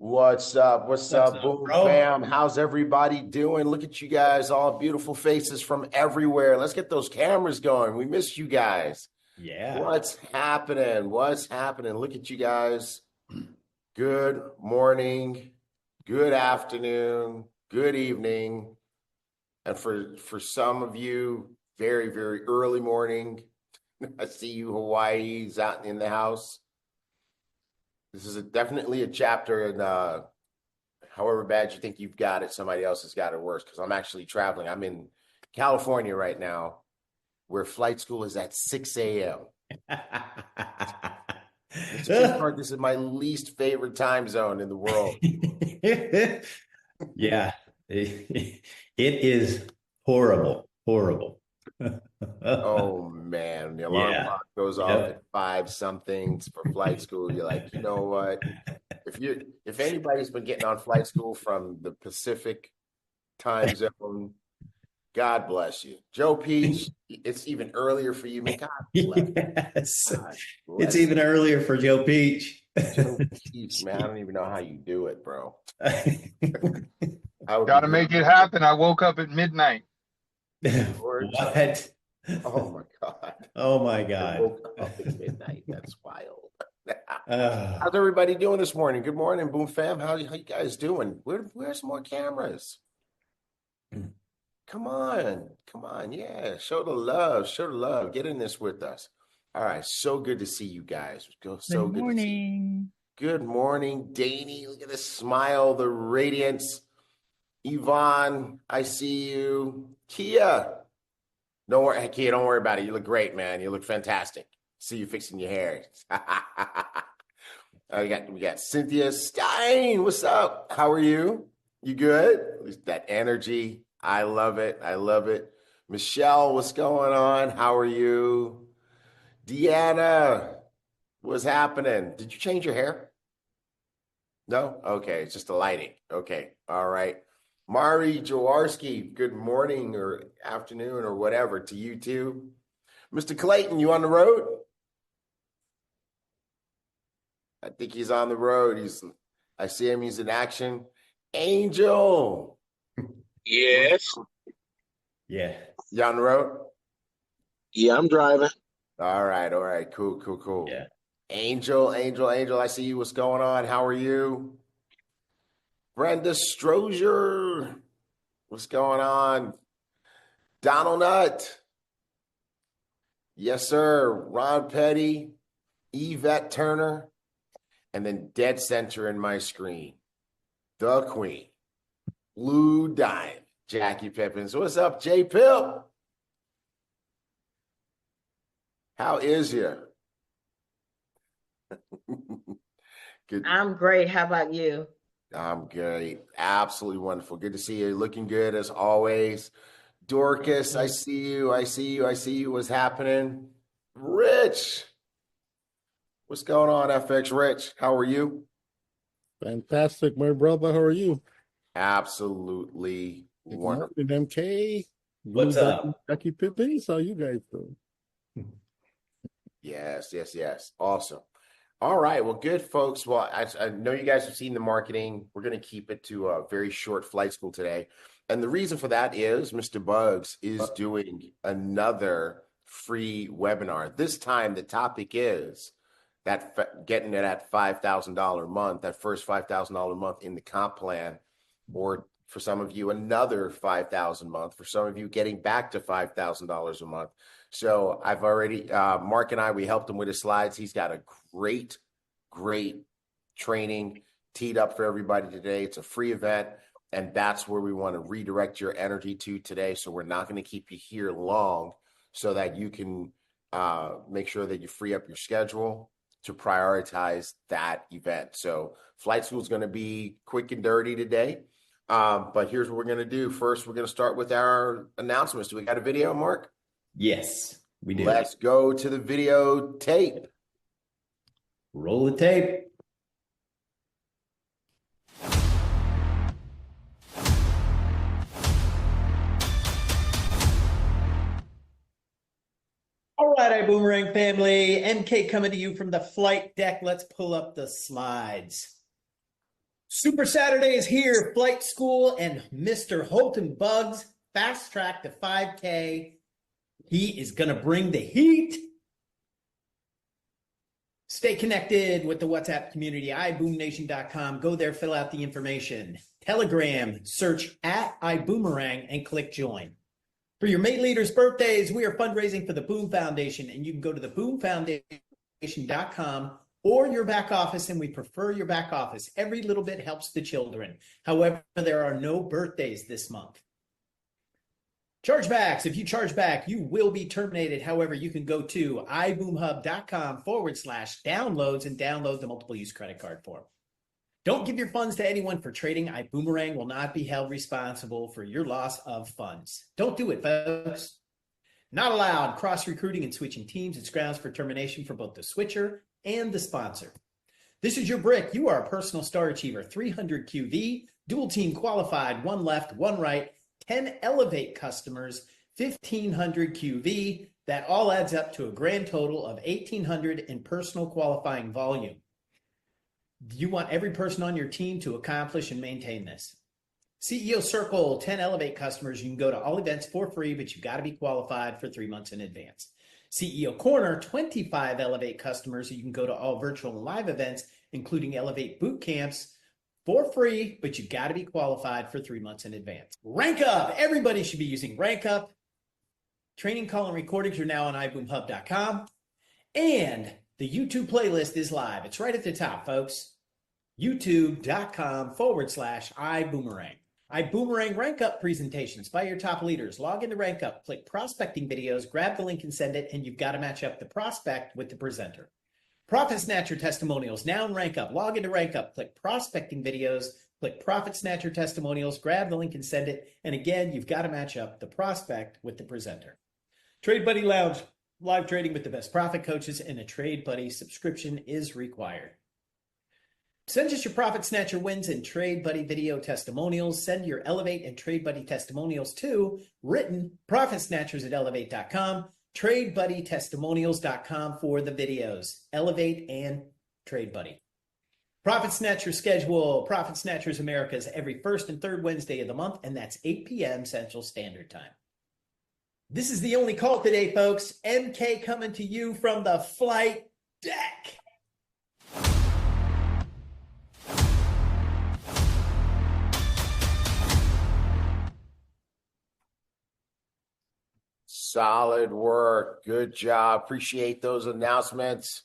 What's up? What's What's up, up, Boom bro? Fam? How's everybody doing? Look at you guys, all beautiful faces from everywhere. Let's get those cameras going. We missed you guys. Yeah. What's happening? What's happening? Look at you guys. Good morning, good afternoon, good evening. And for some of you, very, very early morning. I see you Hawaii's out in the house. This is definitely a chapter in however bad you think you've got it, somebody else has got it worse. Because I'm actually traveling. I'm in California right now, where flight school is at 6 a.m. It's just hard. This is my least favorite time zone in the world. Yeah. It is horrible. Horrible. Oh man, the alarm Yeah. clock goes off at Yep. 5 something for flight school. You're like, you know what? If anybody's been getting on flight school from the Pacific time zone, God bless you. Joe Peach, it's even earlier for you, man. God bless. Yes. God It's bless even earlier for Joe Peach. Joe Peach, man. I don't even know how you do it, bro. I would Got be to good. make it happen. I woke up at midnight. Lord, What? oh my God. Oh my I God. woke up at midnight. That's wild. Uh, How's everybody doing this morning? Good morning, Boom Fam. How you guys doing? Where's more cameras? Come on. Come on. Yeah. Show the love. Show the love. Get in this with us. All right. So good to see you guys. So Good good to see you. morning. Good morning, Danny. Look at the smile, the radiance. Yvonne, I see you. Kia. Don't worry, hey, Kia, don't worry about it. You look great, man. You look fantastic. See you fixing your hair. We got Cynthia Stein. What's up? How are you? You good? At least that energy. I love it. I love it. Michelle, what's going on? How are you? Deanna, what's happening? Did you change your hair? No? Okay, it's just the lighting. Okay, all right. Mari Jaworski, good morning or afternoon or whatever to you too. Mr. Clayton, you on the road? I think he's on the road. I see him, he's in action. Angel, Yes. yeah. you on the road? Yeah, I'm driving. All right, cool. Yeah. Angel, I see you. What's going on? How are you? Brenda Strozier, what's going on? Donald Nutt, yes, sir. Ron Petty, Yvette Turner, and then dead center in my screen, the Queen, Blue Diamond, Jackie Pippins. What's up, J Pip? How is you? Good. I'm great. How about you? I'm great. Absolutely wonderful. Good to see you. Looking good as always. Dorcas, I see you. What's happening? Rich, what's going on, FX Rich? How are you? Fantastic, my brother. How are you? Absolutely Good wonderful. morning, MK. What's up? Jackie Pippins. How you guys doing? Yes. Awesome. All right. Well, good, folks. Well, I know you guys have seen the marketing. We're going to keep it to a very short flight school today. And the reason for that is Mr. Bugs is doing another free webinar. This time, the topic is that getting it at $5,000 a month, that first $5,000 a month in the comp plan, or for some of you, another $5,000 a month. For some of you, getting back to $5,000 a month. So I've already, Mark and I, we helped him with his slides. He's got a great training teed up for everybody today. It's a free event, and that's where we want to redirect your energy to today. So we're not going to keep you here long so that you can make sure that you free up your schedule to prioritize that event. So flight school is going to be quick and dirty today. But here's what we're going to do. First, we're going to start with our announcements. Do we got a video, Mark? Yes, we do. Let's go to the video tape. Roll the tape. All right, Ibüümerang family. MK coming to you from the flight deck. Let's pull up the slides. Super Saturday is here. Flight School and Mr. Holton Bugs fast track to 5K. He is going to bring the heat. Stay connected with the WhatsApp community, iBoomNation.com. Go there, fill out the information. Telegram, search at Ibüümerang and click join. For your mate leaders' birthdays, we are fundraising for the BÜM Foundation, and you can go to the BÜMFoundation.com or your back office, and we prefer your back office. Every little bit helps the children. However, there are no birthdays this month. Chargebacks. If you charge back, you will be terminated. However, you can go to iboomhub.com/downloads and download the multiple use credit card form. Don't give your funds to anyone for trading. Iboomerang will not be held responsible for your loss of funds. Don't do it, folks. Not allowed. Cross-recruiting and switching teams. It's grounds for termination for both the switcher and the sponsor. This is your brick. You are a personal star achiever. 300 QV, dual team qualified, one left, one right, 10 Elevate customers, 1,500 QV. That all adds up to a grand total of 1,800 in personal qualifying volume. You want every person on your team to accomplish and maintain this. CEO Circle, 10 Elevate customers. You can go to all events for free, but you've got to be qualified for 3 months in advance. CEO Corner, 25 Elevate customers. You can go to all virtual and live events, including Elevate boot camps, for free, but you got to be qualified for 3 months in advance. Rank Up. Everybody should be using Rank Up. Training call and recordings are now on iboomhub.com. And the YouTube playlist is live. It's right at the top, folks. youtube.com/iBoomerang. Iboomerang Rank Up presentations by your top leaders. Log into Rank Up, click prospecting videos, grab the link and send it, and you've got to match up the prospect with the presenter. Profit Snatcher testimonials now in Rank Up. Log into Rank Up, click prospecting videos, click Profit Snatcher testimonials, grab the link and send it. And again, you've got to match up the prospect with the presenter. Trade Buddy Lounge, live trading with the best profit coaches, and a Trade Buddy subscription is required. Send us your Profit Snatcher wins and Trade Buddy video testimonials. Send your Elevate and Trade Buddy testimonials to written profitsnatchers@elevate.com. TradeBuddyTestimonials.com for the videos. Elevate and Trade Buddy. Profit Snatcher schedule. Profit Snatchers Americas every first and third Wednesday of the month, and that's 8 p.m. Central Standard Time. This is the only call today, folks. MK coming to you from the flight deck. Solid work. Good job. Appreciate those announcements.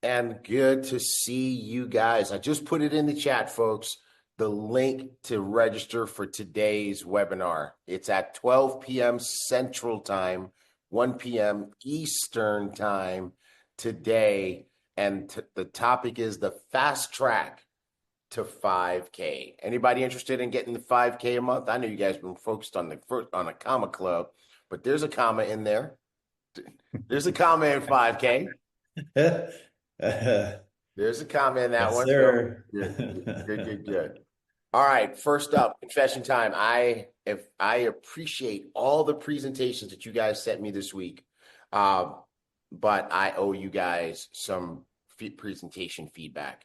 And good to see you guys. I just put it in the chat, folks. The link to register for today's webinar. It's at 12 p.m. Central Time, 1 p.m. Eastern Time today. And the topic is the fast track to 5K. Anybody interested in getting the 5K a month? I know you guys have been focused on a comma club. But there's a comma in there. There's a comma in 5K. There's a comma in that Yes, one. sir. Good. All right. First up, confession time. I appreciate all the presentations that you guys sent me this week. But I owe you guys some presentation feedback.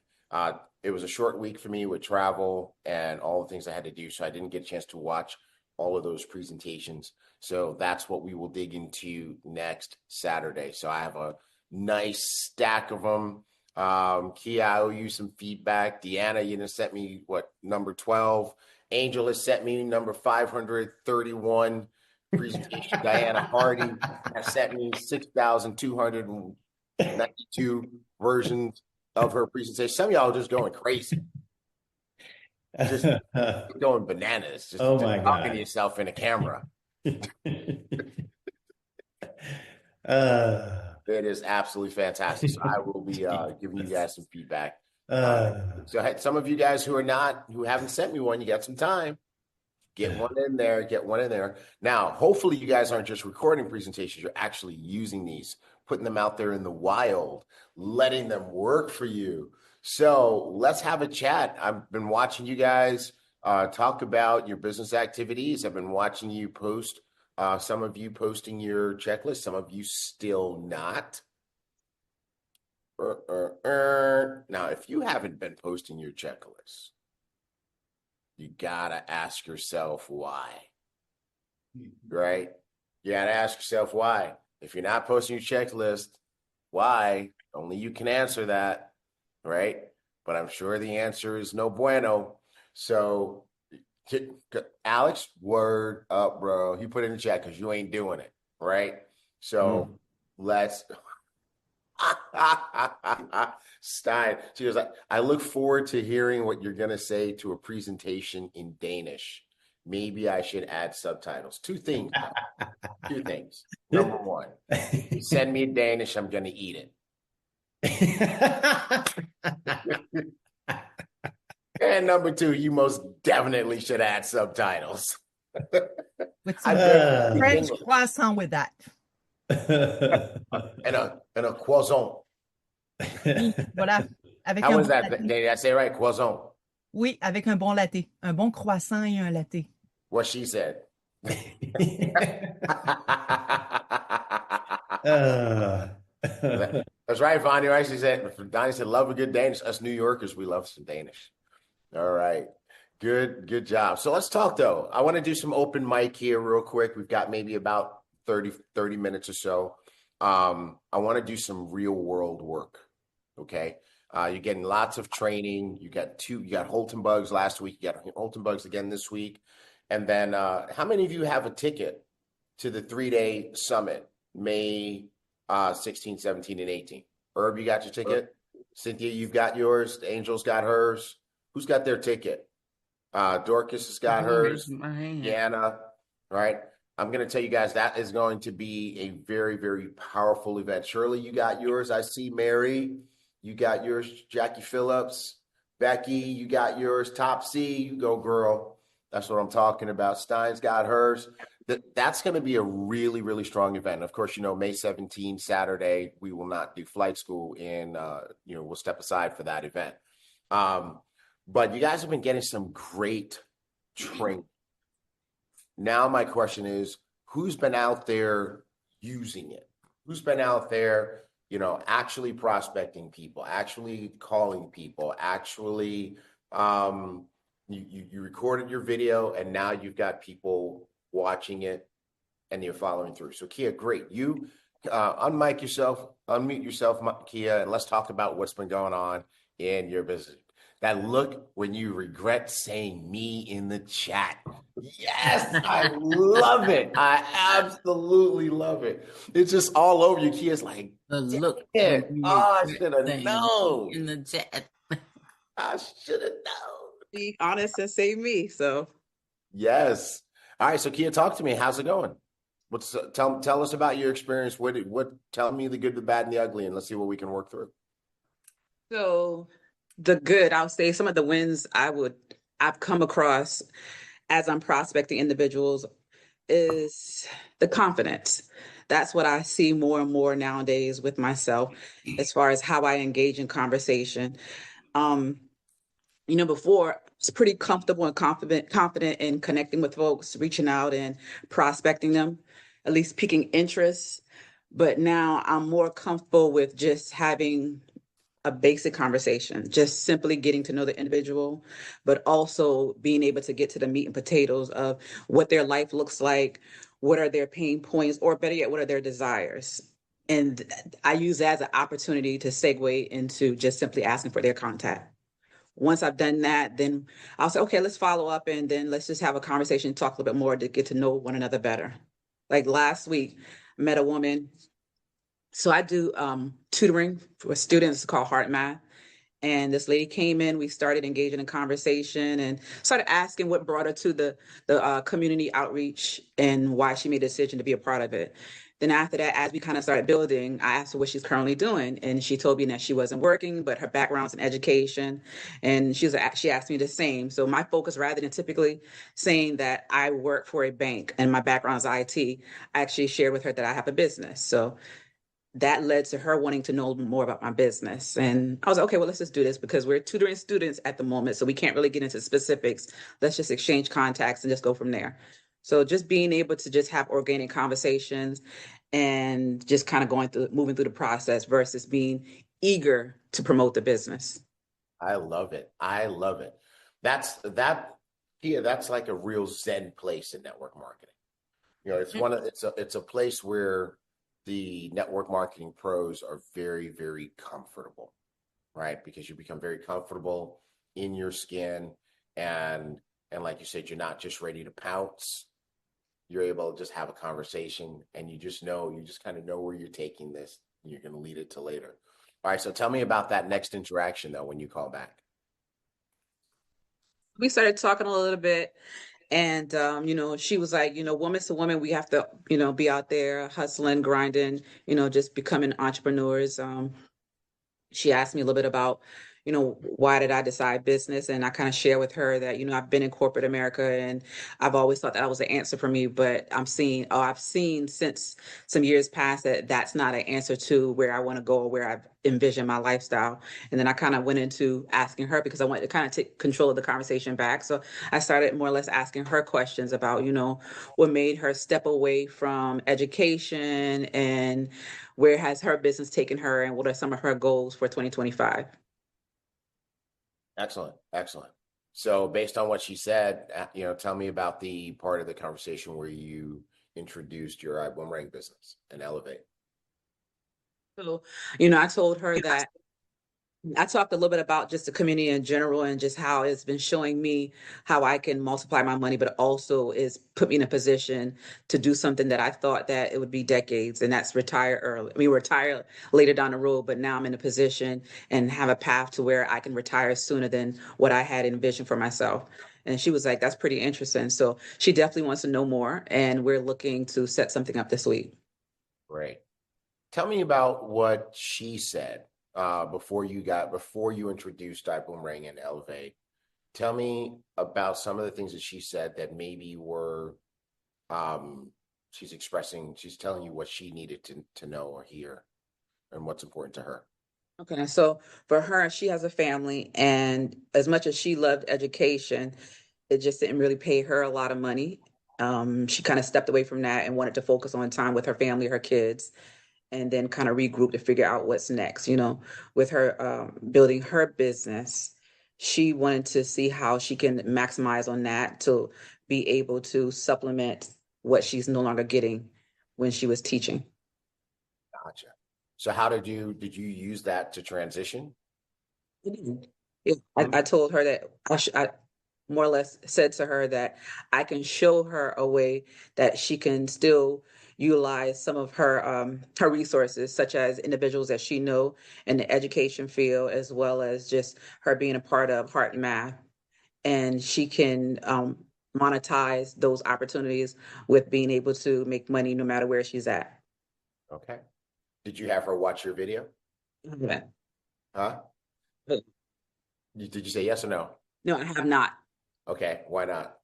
It was a short week for me with travel and all the things I had to do. So I didn't get a chance to watch all of those presentations. So that's what we will dig into next Saturday. So I have a nice stack of them. Kia, I owe you some feedback. Deanna, you sent me number 12. Angel has sent me number 531 presentation. Diana Hardy has sent me 6,292 versions of her presentation. Some of y'all are just going crazy. Just going bananas. Just my talking God. to yourself in a camera. It is absolutely fantastic. So I will be giving you guys some feedback. So some of you guys who haven't sent me one, you got some time. Get one in there. Now, hopefully you guys aren't just recording presentations. You're actually using these, putting them out there in the wild, letting them work for you. So let's have a chat. I've been watching you guys talk about your business activities. I've been watching you post, some of you posting your checklist, some of you still not. Now, if you haven't been posting your checklist, you gotta ask yourself why, right? You gotta ask yourself why. If you're not posting your checklist, why? Only you can answer that, right? But I'm sure the answer is no bueno. So, Alex, word up, bro. He put it in the chat because you ain't doing it, right? So let's. Stein, she was like, I look forward to hearing what you're going to say to a presentation in Danish. Maybe I should add subtitles. Two things. Two things. Number one, you send me Danish, I'm going to eat it. And number two, you most definitely should add subtitles. With some French croissant with that. and a croissant. Voilà. Avec How un was bon that? latte. Did I say right? Croissant. Oui, avec un bon latte. Un bon croissant et un latte. What she said. That's right, Vonnie. Right? She said, Donnie said, love a good Danish. Us New Yorkers, we love some Danish. All right. Good job. So let's talk, though. I want to do some open mic here real quick. We've got maybe about 30 minutes or so. I want to do some real world work. Okay. You're getting lots of training. You got Holton Bugs last week. You got Holton Bugs again this week. And then how many of you have a ticket to the 3-day summit, May 16, 17, and 18? Herb, you got your ticket? Cynthia, you've got yours. The Angel's got hers. Who's got their ticket? Dorcas has got hers. Deanna, right? I'm going to tell you guys that is going to be a very, very powerful event. Shirley, you got yours. I see Mary. You got yours. Jackie Phillips. Becky, you got yours. Topsy, you go, girl. That's what I'm talking about. Stein's got hers. That's going to be a really, really strong event. Of course, May 17, Saturday, we will not do flight school, and we'll step aside for that event. But you guys have been getting some great training. Now my question is, who's been out there using it? Who's been out there, actually prospecting people, actually calling people, actually you recorded your video and now you've got people watching it and you're following through. So Kia, great. You unmute yourself, Kia, and let's talk about what's been going on in your business. That look when you regret saying me in the chat. Yes, I love it. I absolutely love it. It's just all over you. Kia's like, look, I should have known. In the chat. I should have known. Be honest and say me. So yes. All right. So Kia, talk to me. How's it going? Tell us about your experience. Tell me the good, the bad, and the ugly, and let's see what we can work through. So the good, I'll say some of the wins I've come across as I'm prospecting individuals is the confidence. That's what I see more and more nowadays with myself as far as how I engage in conversation. Before I was pretty comfortable and confident in connecting with folks, reaching out and prospecting them, at least piquing interest. But now I'm more comfortable with just having a basic conversation, just simply getting to know the individual, but also being able to get to the meat and potatoes of what their life looks like, what are their pain points, or better yet, what are their desires. And I use that as an opportunity to segue into just simply asking for their contact. Once I've done that, then I'll say, okay, let's follow up and then let's just have a conversation, talk a little bit more to get to know one another better. Like last week, I met a woman. So I do tutoring for students called Heart Math. And this lady came in, we started engaging in conversation and started asking what brought her to the community outreach and why she made a decision to be a part of it. Then after that, as we kind of started building, I asked her what she's currently doing. And she told me that she wasn't working, but her background's in education. And she asked me the same. So my focus, rather than typically saying that I work for a bank and my background is IT, I actually shared with her that I have a business. So that led to her wanting to know more about my business. And I was like, okay, well, let's just do this because we're tutoring students at the moment. So we can't really get into specifics. Let's just exchange contacts and just go from there. So just being able to just have organic conversations and just kind of moving through the process versus being eager to promote the business. I love it. I love it. That Kia, that's like a real Zen place in network marketing. It's a place where the network marketing pros are very, very comfortable, right? Because you become very comfortable in your skin, and like you said, you're not just ready to pounce. You're able to just have a conversation, and you just kind of know where you're taking this. And you're going to lead it to later. All right. So tell me about that next interaction though, when you call back. We started talking a little bit, and she was like, woman to woman, we have to, be out there hustling, grinding, just becoming entrepreneurs. She asked me a little bit about, why did I decide business? And I kind of share with her that, I've been in corporate America and I've always thought that was the answer for me. But I've seen since some years past that that's not an answer to where I want to go or where I've envisioned my lifestyle. And then I kind of went into asking her because I wanted to kind of take control of the conversation back. So I started more or less asking her questions about, what made her step away from education and where has her business taken her and what are some of her goals for 2025? Excellent. Excellent. So based on what she said, tell me about the part of the conversation where you introduced your Ibüümerang business and Elevate. So, I told her that I talked a little bit about just the community in general and just how it's been showing me how I can multiply my money, but also is put me in a position to do something that I thought that it would be decades, and that's retire early. I mean, retire later down the road, but now I'm in a position and have a path to where I can retire sooner than what I had envisioned for myself. And she was like, that's pretty interesting. So she definitely wants to know more, and we're looking to set something up this week. Great. Tell me about what she said before you introduced Ibüümerang and Elevate. Tell me about some of the things that she said that maybe were she's telling you what she needed to know or hear and what's important to her. Okay, so for her, she has a family, and as much as she loved education, it just didn't really pay her a lot of money. She kind of stepped away from that and wanted to focus on time with her family, her kids, and then kind of regroup to figure out what's next. With her building her business, she wanted to see how she can maximize on that to be able to supplement what she's no longer getting when she was teaching. Gotcha. So how did you use that to transition? Yeah, I told her that I more or less said to her that I can show her a way that she can still utilize some of her resources, such as individuals that she know in the education field, as well as just her being a part of Heart and Math, and she can monetize those opportunities with being able to make money no matter where she's at. Okay. Did you have her watch your video? Yeah. Huh? Did you say yes or no? No, I have not. Okay, why not?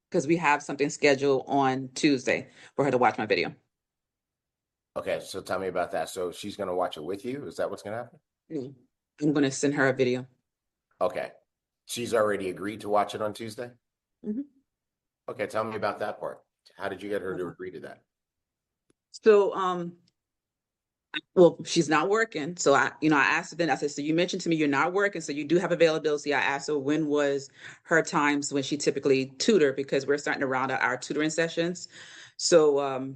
Because we have something scheduled on Tuesday for her to watch my video. Okay, so tell me about that. So she's going to watch it with you? Is that what's going to happen? I'm going to send her a video. Okay. She's already agreed to watch it on Tuesday? Mm-hmm. Okay, tell me about that part. How did you get her to agree to that? So, well, she's not working. So I asked her then, I said, so you mentioned to me you're not working, so you do have availability. I asked her when was her times when she typically tutor, because we're starting to round out our tutoring sessions. So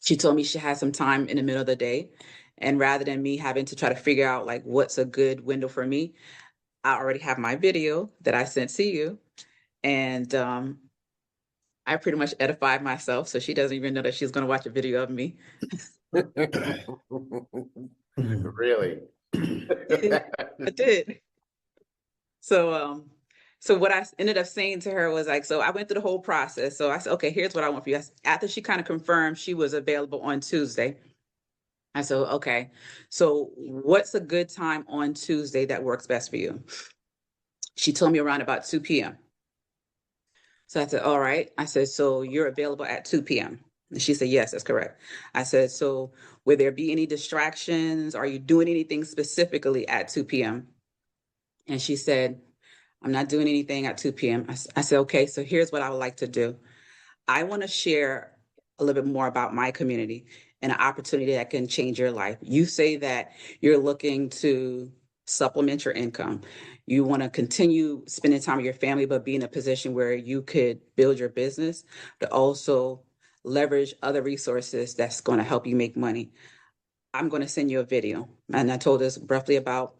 she told me she had some time in the middle of the day. And rather than me having to try to figure out like what's a good window for me, I already have my video that I sent to you. And I pretty much edified myself. So she doesn't even know that she's going to watch a video of me. Really? I did. So what I ended up saying to her was like, so I went through the whole process. So I said, okay, here's what I want for you. After she kind of confirmed she was available on Tuesday, I said, okay, so what's a good time on Tuesday that works best for you? She told me around about 2 p.m. So I said, all right. I said, so you're available at 2 p.m. And she said, yes, that's correct. I said, so will there be any distractions? Are you doing anything specifically at 2 p.m.? And she said, I'm not doing anything at 2 p.m. I said, okay, so here's what I would like to do. I want to share a little bit more about my community and an opportunity that can change your life. You say that you're looking to supplement your income. You want to continue spending time with your family, but be in a position where you could build your business, but also leverage other resources that's going to help you make money. I'm going to send you a video. And I told us roughly about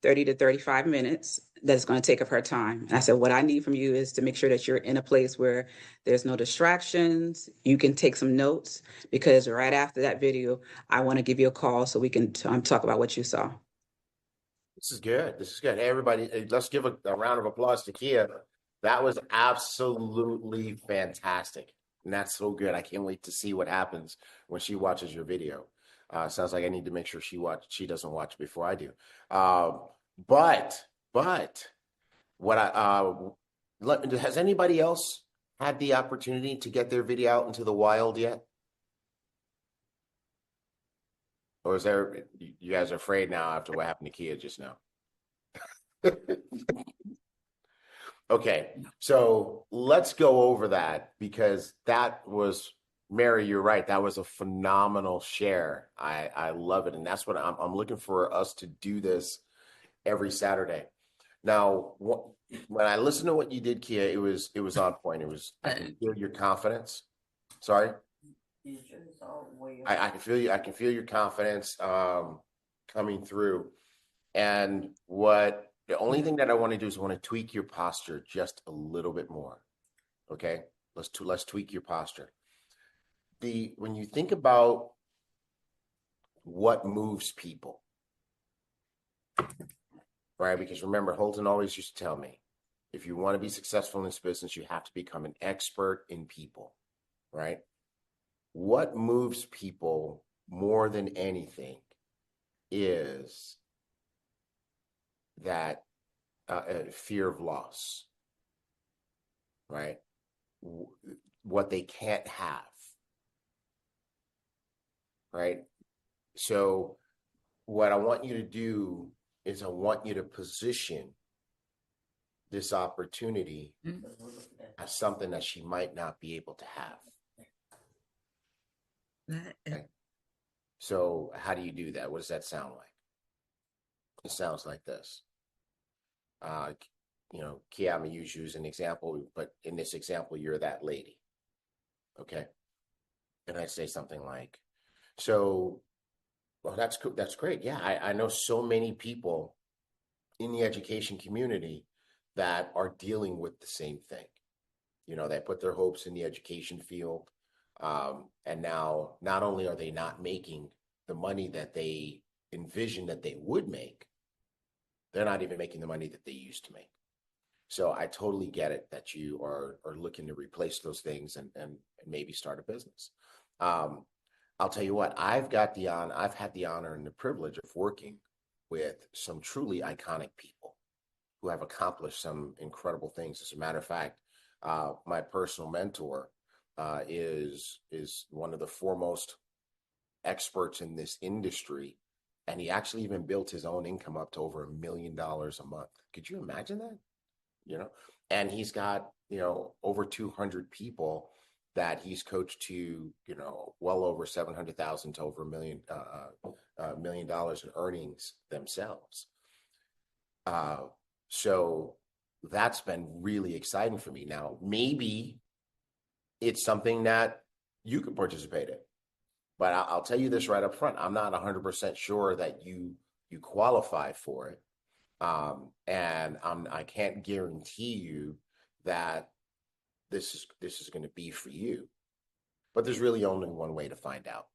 30 to 35 minutes that's going to take of her time. And I said, what I need from you is to make sure that you're in a place where there's no distractions. You can take some notes, because right after that video, I want to give you a call so we can talk about what you saw. This is good. This is good. Hey, everybody, let's give a round of applause to Kia. That was absolutely fantastic. And that's so good. I can't wait to see what happens when she watches your video. Sounds like I need to make sure she doesn't watch before I do. But what has anybody else had the opportunity to get their video out into the wild yet? Or is you guys are afraid now after what happened to Kia just now? Okay, so let's go over that, because that was, Mary, you're right. That was a phenomenal share. I love it. And that's what I'm looking for us to do this every Saturday. Now, when I listened to what you did, Kia, it was on point. I can feel your confidence. Sorry? I can feel you. I can feel your confidence coming through. And the only thing that I want to do is I want to tweak your posture just a little bit more. Okay, let's tweak your posture. When you think about what moves people, right? Because remember, Holton always used to tell me, if you want to be successful in this business, you have to become an expert in people, right? What moves people more than anything is that fear of loss, right? What they can't have, right? So what I want you to do is I want you to position this opportunity as something that she might not be able to have. Okay. So how do you do that? What does that sound like? It sounds like this. Kia, I'm gonna use you as an example, but in this example, you're that lady. Okay. And I say something like, well, that's cool. That's great. Yeah, I know so many people in the education community that are dealing with the same thing. They put their hopes in the education field. And now not only are they not making the money that they envisioned that they would make, they're not even making the money that they used to make. So I totally get it that you are looking to replace those things and maybe start a business. I'll tell you what, I've had the honor and the privilege of working with some truly iconic people who have accomplished some incredible things. As a matter of fact, my personal mentor is one of the foremost experts in this industry, and he actually even built his own income up to over $1 million a month. Could you imagine that? And he's got over 200 people that he's coached to well over 700,000 to over $1 million in earnings themselves. So that's been really exciting for me. Now, maybe it's something that you could participate in, but I'll tell you this right up front. I'm not 100% sure that you qualify for it. And I can't guarantee you that this is going to be for you, but there's really only one way to find out.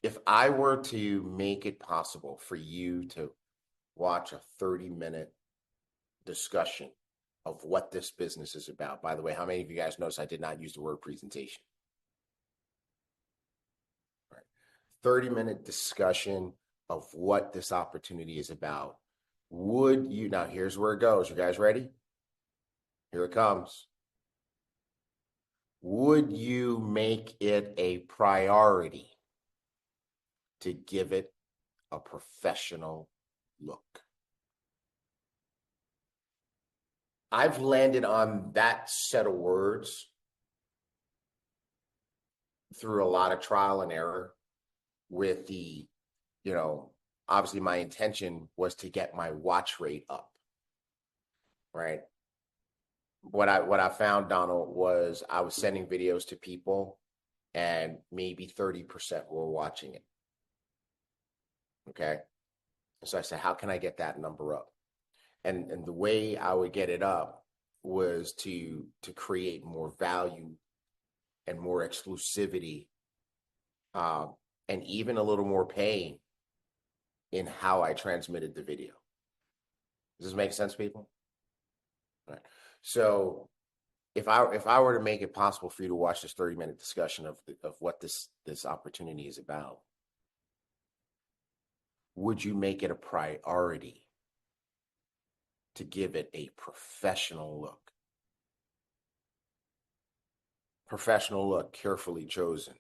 If I were to make it possible for you to watch a 30-minute discussion of what this business is about. By the way, how many of you guys notice I did not use the word presentation? Right. 30-minute discussion of what this opportunity is about. Now here's where it goes. You guys ready? Here it comes. Would you make it a priority to give it a professional look? I've landed on that set of words through a lot of trial and error with the, obviously my intention was to get my watch rate up, right? What I found, Donald, was I was sending videos to people and maybe 30% were watching it. Okay. So I said, how can I get that number up? And the way I would get it up was to create more value and more exclusivity, and even a little more pain in how I transmitted the video. Does this make sense, people? All right. So if I were to make it possible for you to watch this 30-minute discussion of what this opportunity is about, would you make it a priority to give it a professional look? Professional look, carefully chosen.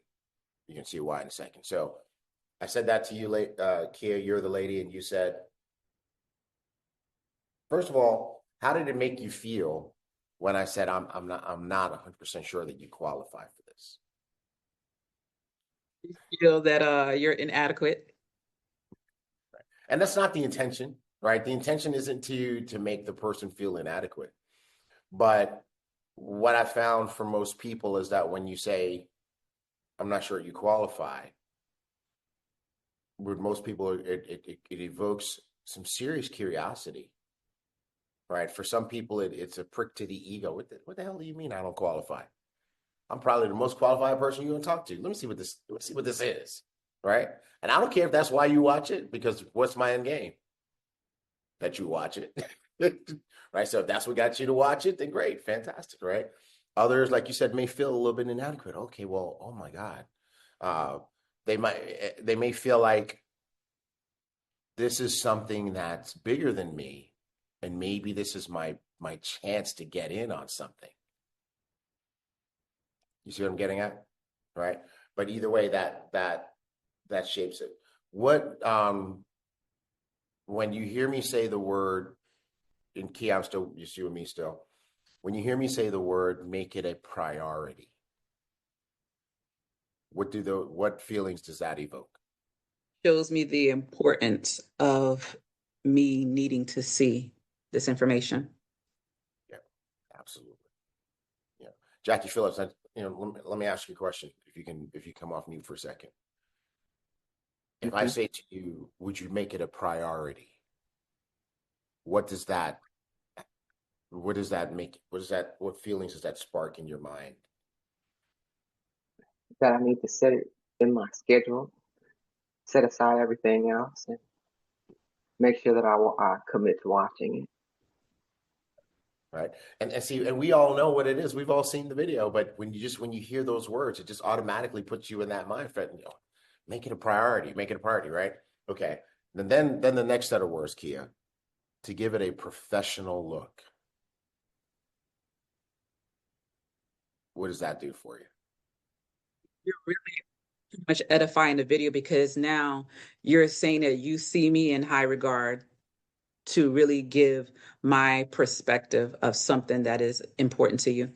You can see why in a second. So I said that to you, Kia, you're the lady, and you said, first of all, how did it make you feel when I said I'm not 100% sure that you qualify for this? You feel that you're inadequate? And that's not the intention, right? The intention isn't to make the person feel inadequate. But what I found for most people is that when you say, I'm not sure you qualify, with most people, it evokes some serious curiosity, right? For some people, it's a prick to the ego. What the hell do you mean I don't qualify? I'm probably the most qualified person you're going to talk to. Let me see what this is, right? And I don't care if that's why you watch it, because what's my end game? That you watch it, right? So if that's what got you to watch it, then great, fantastic, right? Others, like you said, may feel a little bit inadequate. Okay, well, oh my God. They may feel like this is something that's bigger than me, and maybe this is my chance to get in on something. You see what I'm getting at, right? But either way, that shapes it. What when you hear me say the word, in key, I'm still, you see with me still. When you hear me say the word, make it a priority. What feelings does that evoke? Shows me the importance of me needing to see this information. Yeah, absolutely. Yeah, Jackie Phillips. Let me ask you a question. If you come off mute for a second. If I say to you, would you make it a priority? What does that make? What feelings does that spark in your mind? That I need to set it in my schedule, set aside everything else, and make sure that I commit to watching it. Right. And see, and we all know what it is. We've all seen the video, but when you hear those words, it just automatically puts you in that mind frame. Make it a priority, right? Okay. And then the next set of words, Kia, to give it a professional look. What does that do for you? You're really much edifying the video, because now you're saying that you see me in high regard to really give my perspective of something that is important to you.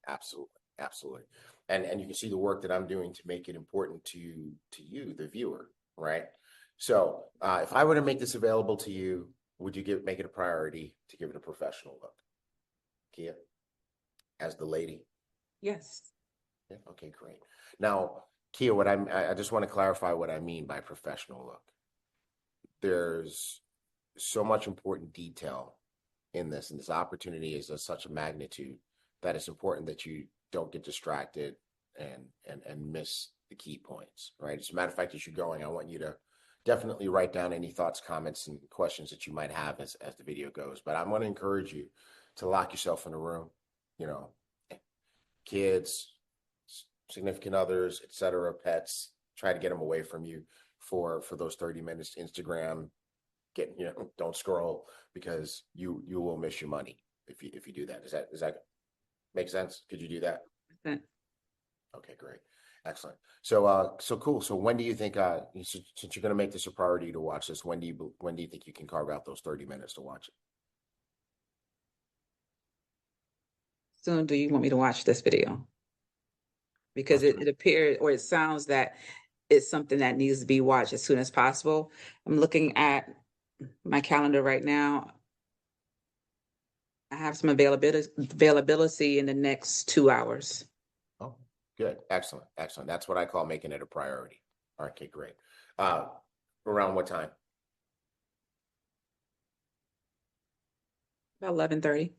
Absolutely. And you can see the work that I'm doing to make it important to you, the viewer, right? So if I were to make this available to you, would you make it a priority to give it a professional look? Kia, as the lady? Yes. Yeah, okay, great. Now, Kia, I just want to clarify what I mean by professional look. There's so much important detail in this, and this opportunity is of such a magnitude that it's important that you don't get distracted and miss the key points, right? As a matter of fact, as you're going, I want you to definitely write down any thoughts, comments, and questions that you might have as the video goes. But I'm going to encourage you to lock yourself in a room, kids, significant others, etc., pets, try to get them away from you for those 30 minutes. Instagram, don't scroll, because you will miss your money if you do that. Does that make sense? Could you do that? Okay, great. Excellent. So cool. So when do you think, since you're going to make this a priority to watch this, when do you think you can carve out those 30 minutes to watch it? Soon do you want me to watch this video? Because it appears, or it sounds that it's something that needs to be watched as soon as possible. I'm looking at my calendar right now. I have some availability in the next 2 hours. Oh, good. Excellent. Excellent. That's what I call making it a priority. Okay, great. Around what time? About 11:30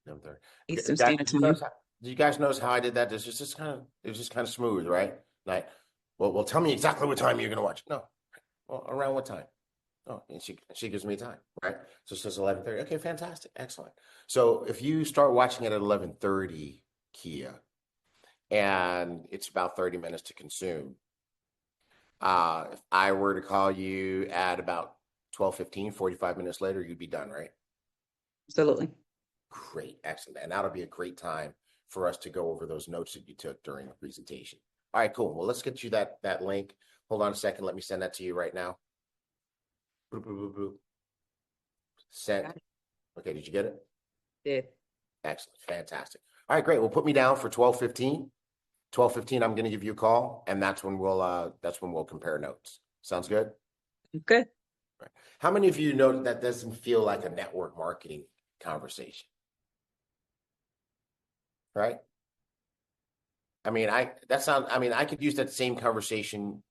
11:30. Eastern Standard Time. Do you guys notice how I did that? It was just kind of smooth, right? Like, well, tell me exactly what time you're going to watch. No. Well, around what time? Oh, and she gives me time, right? So it says 11:30. Okay, fantastic. Excellent. So if you start watching it at 11:30, Kia, and it's about 30 minutes to consume, if I were to call you at about 12:15, 45 minutes later, you'd be done, right? Absolutely. Great. Excellent. And that'll be a great time for us to go over those notes that you took during the presentation. All right, cool. Well, let's get you that link. Hold on a second. Let me send that to you right now. Boop, boop, boop, boop. Sent. Okay, did you get it? Did. Excellent. Fantastic. All right, great. Well, put me down for 12:15. 12:15, I'm going to give you a call, and that's when we'll compare notes. Sounds good? Good. Right. How many of you know that doesn't feel like a network marketing conversation? Right? I mean, I could use that same conversation,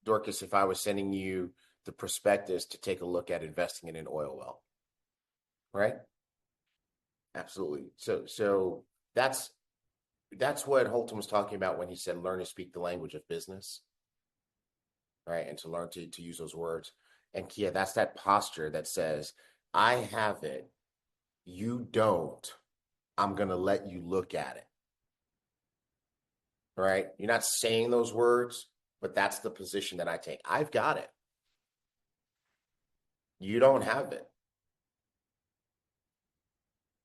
Dorcas, if I was sending you the prospectus to take a look at investing in an oil well. Right? Absolutely. So that's what Holton was talking about when he said learn to speak the language of business. Right? And to learn to use those words. And Kia, that's that posture that says, I have it, you don't, I'm going to let you look at it. Right? You're not saying those words, but that's the position that I take. I've got it. You don't have it.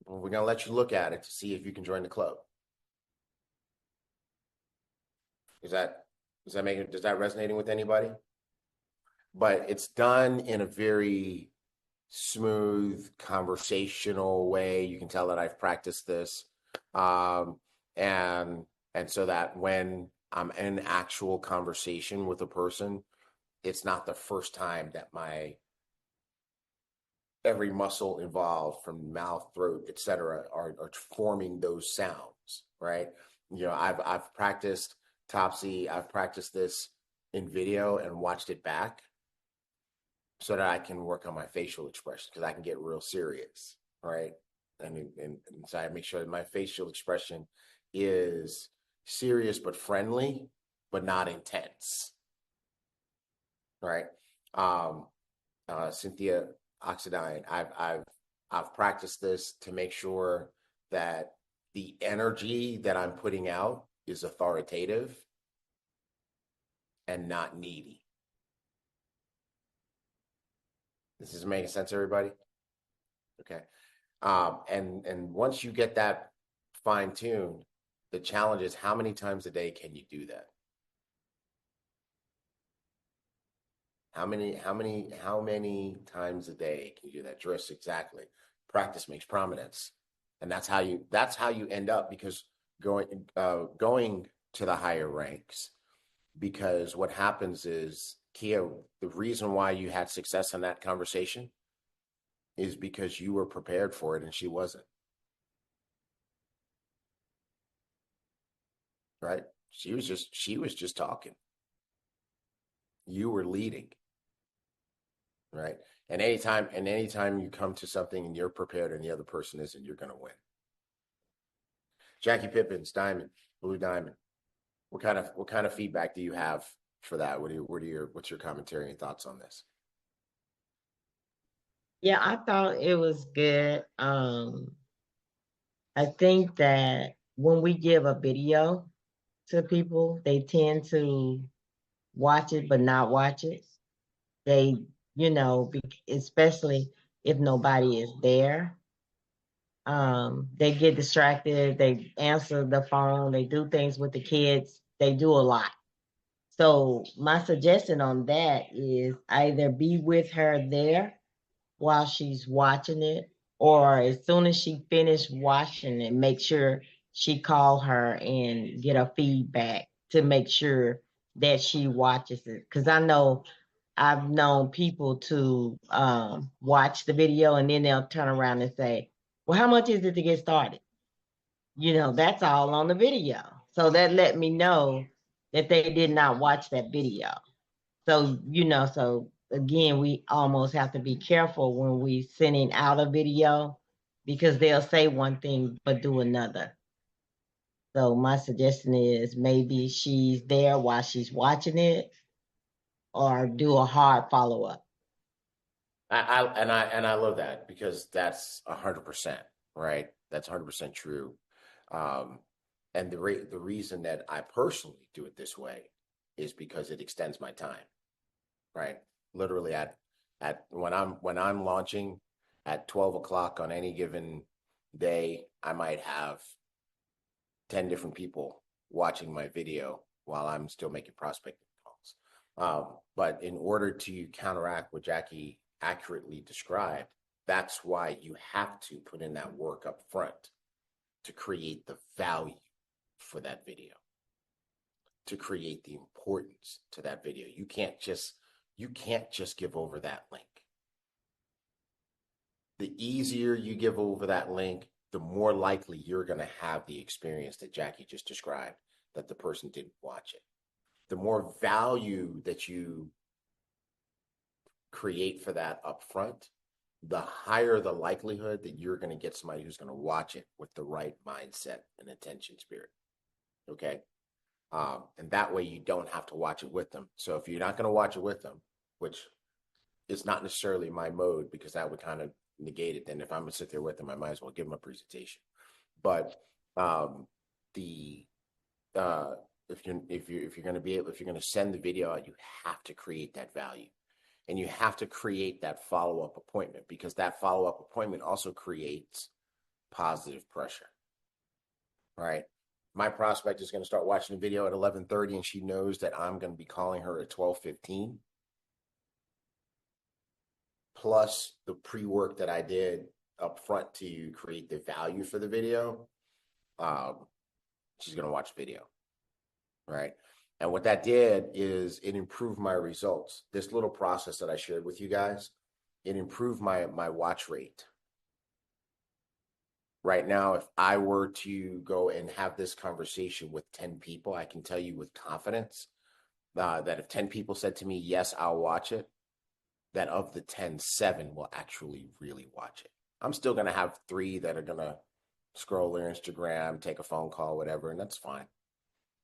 Well, we're going to let you look at it to see if you can join the club. Is that resonating with anybody? But it's done in a very smooth, conversational way. You can tell that I've practiced this. And so that when I'm in actual conversation with a person, it's not the first time that my every muscle involved from mouth, throat, etc., are forming those sounds, right? You know, I've practiced Topsy, I've practiced this in video and watched it back so that I can work on my facial expression because I can get real serious, right? And so I make sure that my facial expression is serious but friendly, but not intense, right? Cynthia Oxidine, I've practiced this to make sure that the energy that I'm putting out is authoritative and not needy. This is making sense, everybody? Okay. And once you get that fine-tuned, the challenge is how many times a day can you do that? How many times a day can you do that? Just exactly. Practice makes prominence. And that's how you end up, because going to the higher ranks, because what happens is, Kia, the reason why you had success in that conversation is because you were prepared for it and she wasn't. Right? She was just talking. You were leading. Right? And anytime you come to something and you're prepared and the other person isn't, you're going to win. Jackie Pippins, Diamond, Blue Diamond. What kind of feedback do you have for that? What's your commentary and thoughts on this? Yeah, I thought it was good. I think that when we give a video to people, they tend to watch it but not watch it. They, especially if nobody is there. They get distracted, they answer the phone, they do things with the kids, they do a lot. So my suggestion on that is either be with her there while she's watching it, or as soon as she finished watching it, make sure she call her and get her feedback to make sure that she watches it. Because I know I've known people to watch the video and then they'll turn around and say, well, how much is it to get started? You know, that's all on the video. So that let me know that they did not watch that video. So, you know, so again, we almost have to be careful when we sending out a video because they'll say one thing but do another. So my suggestion is maybe she's there while she's watching it or do a hard follow-up. I love that because that's 100%, right? That's 100% true. And the reason that I personally do it this way is because it extends my time, right? Literally at when I'm launching at 12 o'clock on any given day, I might have 10 different people watching my video while I'm still making prospecting calls. But in order to counteract what Jackie accurately described, that's why you have to put in that work up front to create the value for that video, to create the importance to that video. You can't just give over that link. The easier you give over that link, the more likely you're going to have the experience that Jackie just described, that the person didn't watch it. The more value that you create for that upfront, the higher the likelihood that you're going to get somebody who's going to watch it with the right mindset and attention spirit. Okay. And that way you don't have to watch it with them. So if you're not going to watch it with them, which is not necessarily my mode because that would kind of negate it. Then if I'm going to sit there with them, I might as well give them a presentation. But if you're going to send the video out, you have to create that value. And you have to create that follow-up appointment because that follow-up appointment also creates positive pressure, right? My prospect is going to start watching the video at 11:30 and she knows that I'm going to be calling her at 12:15. Plus the pre-work that I did up front to create the value for the video, she's going to watch the video, right? And what that did is it improved my results. This little process that I shared with you guys, it improved my watch rate. Right now, if I were to go and have this conversation with 10 people, I can tell you with confidence that if 10 people said to me, yes, I'll watch it, that of the 10, 7 will actually really watch it. I'm still going to have 3 that are going to scroll their Instagram, take a phone call, whatever, and that's fine,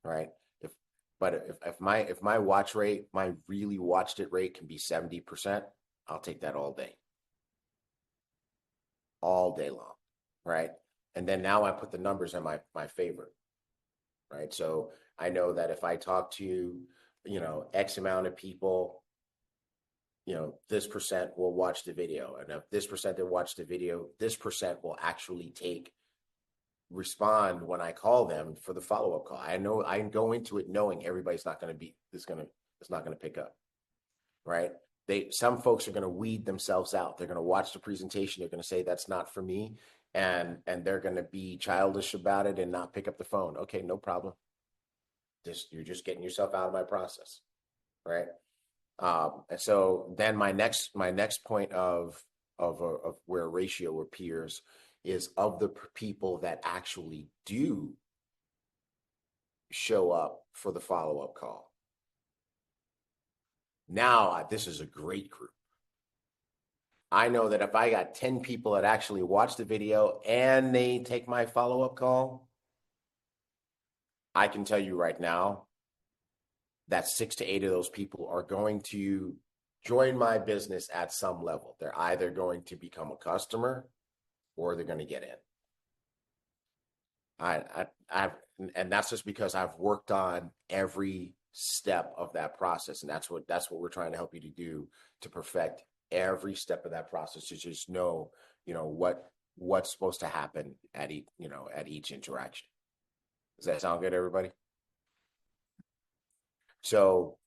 right? But if my watch rate, my really watched it rate can be 70%, I'll take that all day long, right? And then now I put the numbers in my favor, right? So I know that if I talk to, X amount of people, this percent will watch the video. And if this percent that watch the video, this percent will actually respond when I call them for the follow-up call. I know I go into it knowing everybody's not going to it's not going to pick up, right? Some folks are going to weed themselves out. They're going to watch the presentation. They're going to say that's not for me. And they're going to be childish about it and not pick up the phone. Okay, no problem. You're just getting yourself out of my process, right? And so then my next point of where ratio appears is of the people that actually do show up for the follow-up call. Now, this is a great group. I know that if I got 10 people that actually watch the video and they take my follow-up call, I can tell you right now that 6 to 8 of those people are going to join my business at some level. They're either going to become a customer or they're going to get in. And that's just because I've worked on every step of that process, and that's what we're trying to help you to do, to perfect every step of that process, to just know, what's supposed to happen at each interaction. Does that sound good, everybody? So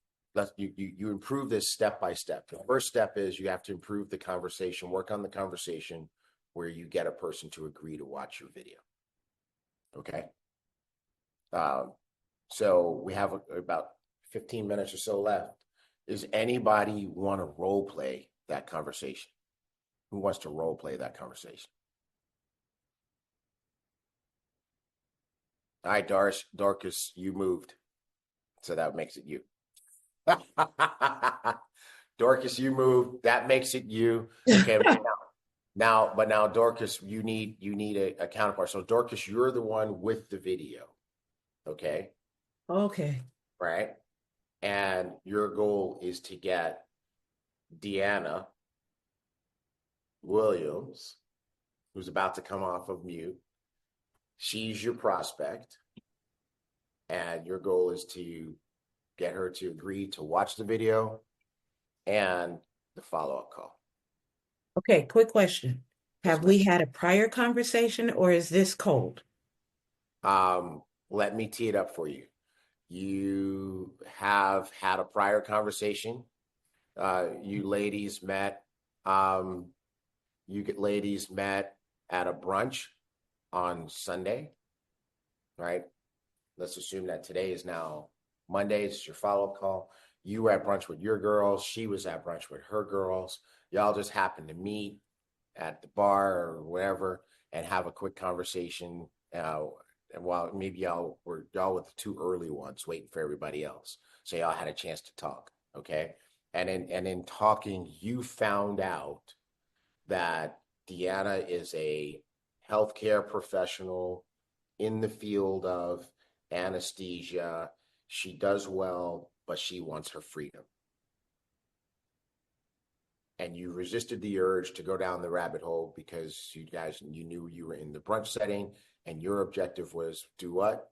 you improve this step by step. The first step is you have to improve the conversation, work on the conversation where you get a person to agree to watch your video. Okay. So we have about 15 minutes or so left. Does anybody want to role play that conversation? Who wants to role play that conversation? All right, Dorcas, you moved. So that makes it you. Dorcas, you moved. That makes it you. Okay. Now, Dorcas, you need a counterpart. So Dorcas, you're the one with the video. Okay. Okay. Right. And your goal is to get Deanna Williams, who's about to come off of mute. She's your prospect. And your goal is to get her to agree to watch the video and the follow-up call. Okay, quick question. Yes, Have we had a prior conversation or is this cold? Let me tee it up for you. You have had a prior conversation. You ladies met at a brunch on Sunday, right? Let's assume that today is now Monday. It's your follow-up call. You were at brunch with your girls. She was at brunch with her girls. Y'all just happened to meet at the bar or wherever and have a quick conversation. And while maybe y'all were the two early ones waiting for everybody else. So y'all had a chance to talk. Okay. And in talking, you found out that Deanna is a healthcare professional in the field of anesthesia. She does well, but she wants her freedom. And you resisted the urge to go down the rabbit hole because you knew you were in the brunch setting and your objective was do what?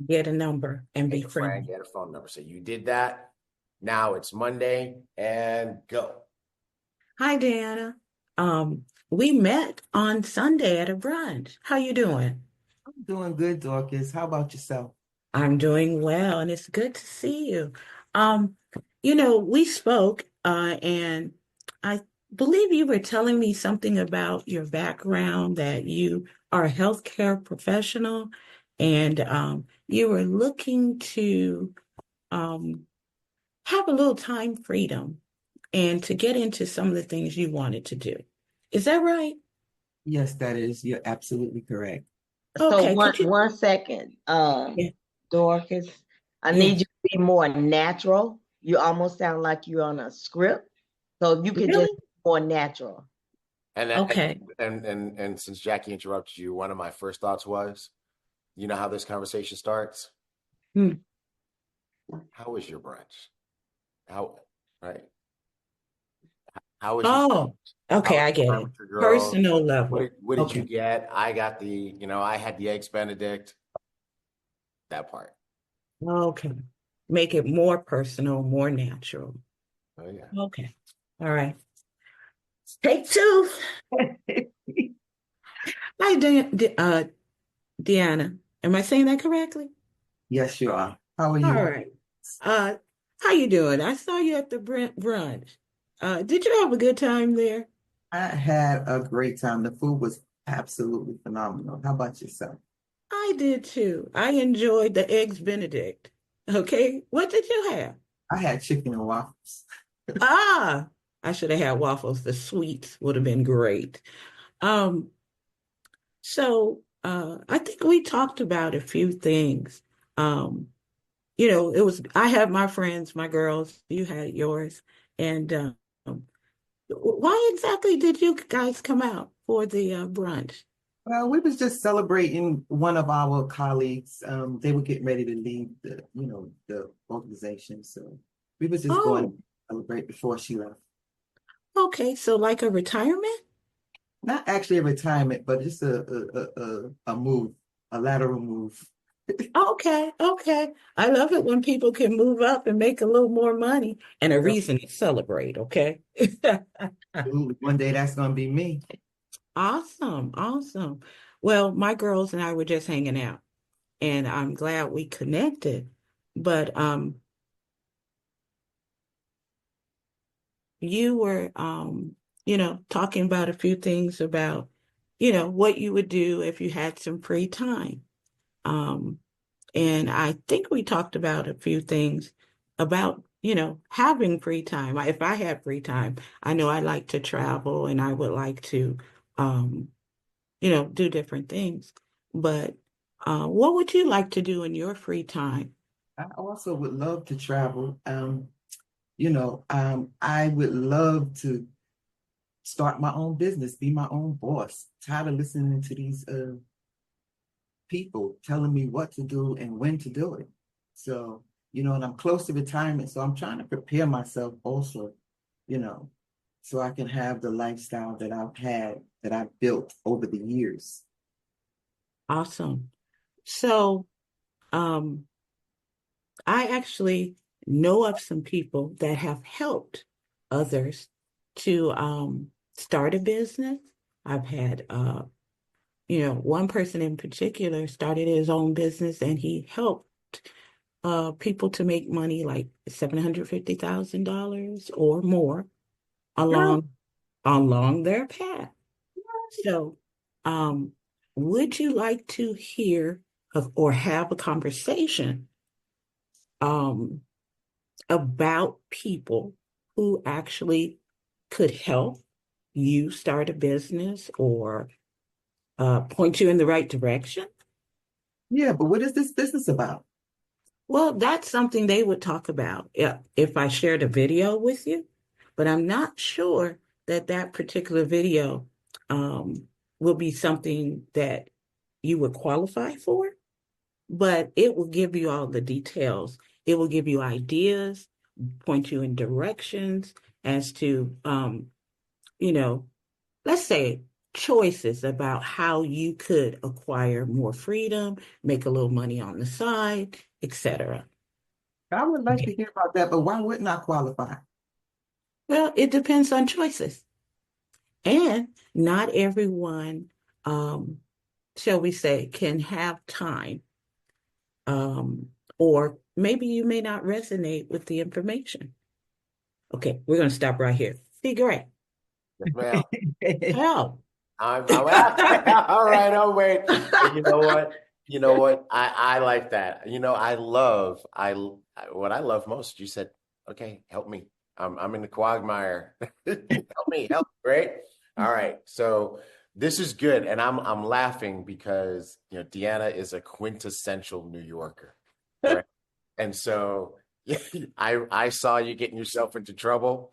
Get a number and be friendly. Get a phone number. So you did that. Now it's Monday and go. Hi, Deanna. We met on Sunday at a brunch. How you doing? I'm doing good, Dorcas. How about yourself? I'm doing well, and it's good to see you. We spoke, and I believe you were telling me something about your background, that you are a healthcare professional, and you were looking to have a little time freedom and to get into some of the things you wanted to do. Is that right? Yes, that is. You're absolutely correct. Okay, So one second, Yeah. Dorcas, I need you to be more natural. You almost sound like you're on a script. So if you could just be more natural. Okay. And since Jackie interrupted you, one of my first thoughts was, you know how this conversation starts? How was your brunch? How was your okay, I get it. Personal level. What did you get? I got I had the eggs Benedict. That part. Okay. Make it more personal, more natural. Oh yeah. Okay. All right. Take two. Hi, Deanna. Am I saying that correctly? Yes, you are. How are you? All right. How you doing? I saw you at the brunch. Did you have a good time there? I had a great time. The food was absolutely phenomenal. How about yourself? I did too. I enjoyed the eggs Benedict. Okay. What did you have? I had chicken and waffles. I should have had waffles. The sweets would have been great. So I think we talked about a few things. I had my friends, my girls, you had yours. And why exactly did you guys come out for the brunch? Well, we was just celebrating one of our colleagues. They were getting ready to leave the organization. So we was just going to celebrate before she left. Okay, so like a retirement? Not actually a retirement, but just a move, a lateral move. Okay. I love it when people can move up and make a little more money and a reason to celebrate, okay? Absolutely. One day that's going to be me. Awesome. Well, my girls and I were just hanging out, and I'm glad we connected. But you were talking about a few things about, what you would do if you had some free time. And I think we talked about a few things about, having free time. If I had free time, I know I like to travel and I would like to, um, do different things. But what would you like to do in your free time? I also would love to travel. I would love to start my own business, be my own boss. Tired of listening to these people telling me what to do and when to do it. So, and I'm close to retirement, so I'm trying to prepare myself also, so I can have the lifestyle that I've built over the years. Awesome. So, I actually know of some people that have helped others to start a business. I've had, one person in particular started his own business and he helped people to make money like $750,000 or more along their path. So, would you like to hear or have a conversation about people who actually could help you start a business or point you in the right direction? Yeah, but what is this business about? Well, that's something they would talk about if I shared a video with you, but I'm not sure that particular video will be something that you would qualify for, but it will give you all the details. It will give you ideas, point you in directions as to, let's say choices about how you could acquire more freedom, make a little money on the side, etc. I would like to hear about that, but why wouldn't I qualify? Well, it depends on choices. And not everyone, shall we say, can have time. Or maybe you may not resonate with the information. Okay, we're going to stop right here. Be great. Yes, ma'am. Help. I'm all right. Oh, wait. You know what? You know what? I like that. What I love most, you said, okay, help me. I'm in the quagmire. Help me, right? All right. So this is good. And I'm laughing because, Deanna is a quintessential New Yorker, right? And so I saw you getting yourself into trouble.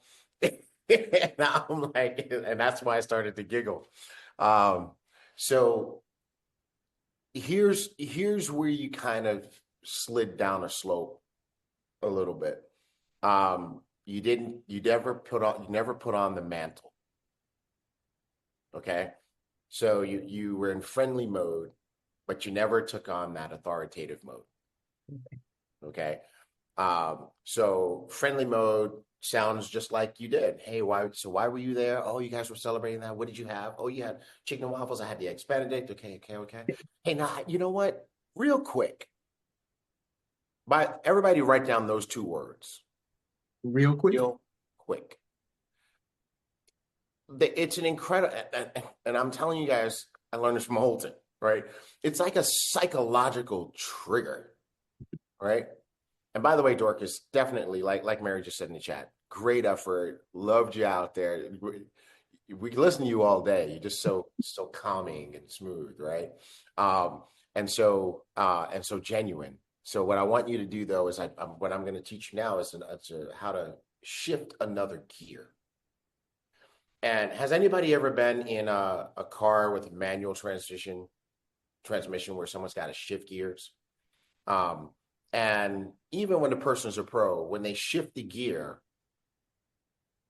And I'm like, and that's why I started to giggle. So here's where you kind of slid down a slope a little bit. You never put on the mantle. Okay. So you were in friendly mode, but you never took on that authoritative mode. Okay. So friendly mode sounds just like you did. Hey, why were you there? Oh, you guys were celebrating that. What did you have? Oh, you had chicken and waffles. I had the eggs Benedict. Okay. Hey, now, you know what? Real quick. Everybody write down those two words. Real quick. Real quick. It's an incredible, and I'm telling you guys, I learned this from Holton, right? It's like a psychological trigger, right? And by the way, Dorcas, definitely, like Mary just said in the chat, great effort. Loved you out there. We can listen to you all day. You're just so calming and smooth, right? And so genuine. So what I want you to do though is what I'm going to teach you now is how to shift another gear. And has anybody ever been in a car with a manual transmission where someone's got to shift gears? And even when the person's a pro, when they shift the gear,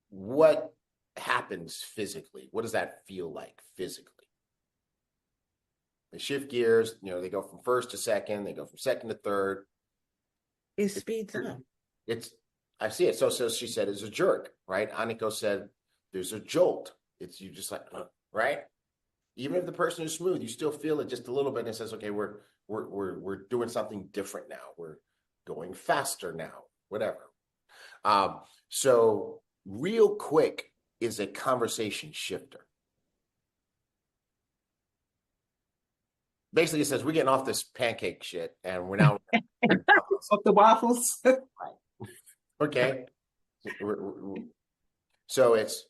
what happens physically? What does that feel like physically? They shift gears, they go from first to second, they go from second to third. It speeds up. I see it. So she said it's a jerk, right? Aniko said there's a jolt. It's you just like, right? Even if the person is smooth, you still feel it just a little bit and it says, okay, we're doing something different now. We're going faster now, whatever. So real quick is a conversation shifter. Basically, it says we're getting off this pancake shit and we're now off the waffles. Right. Okay. So it's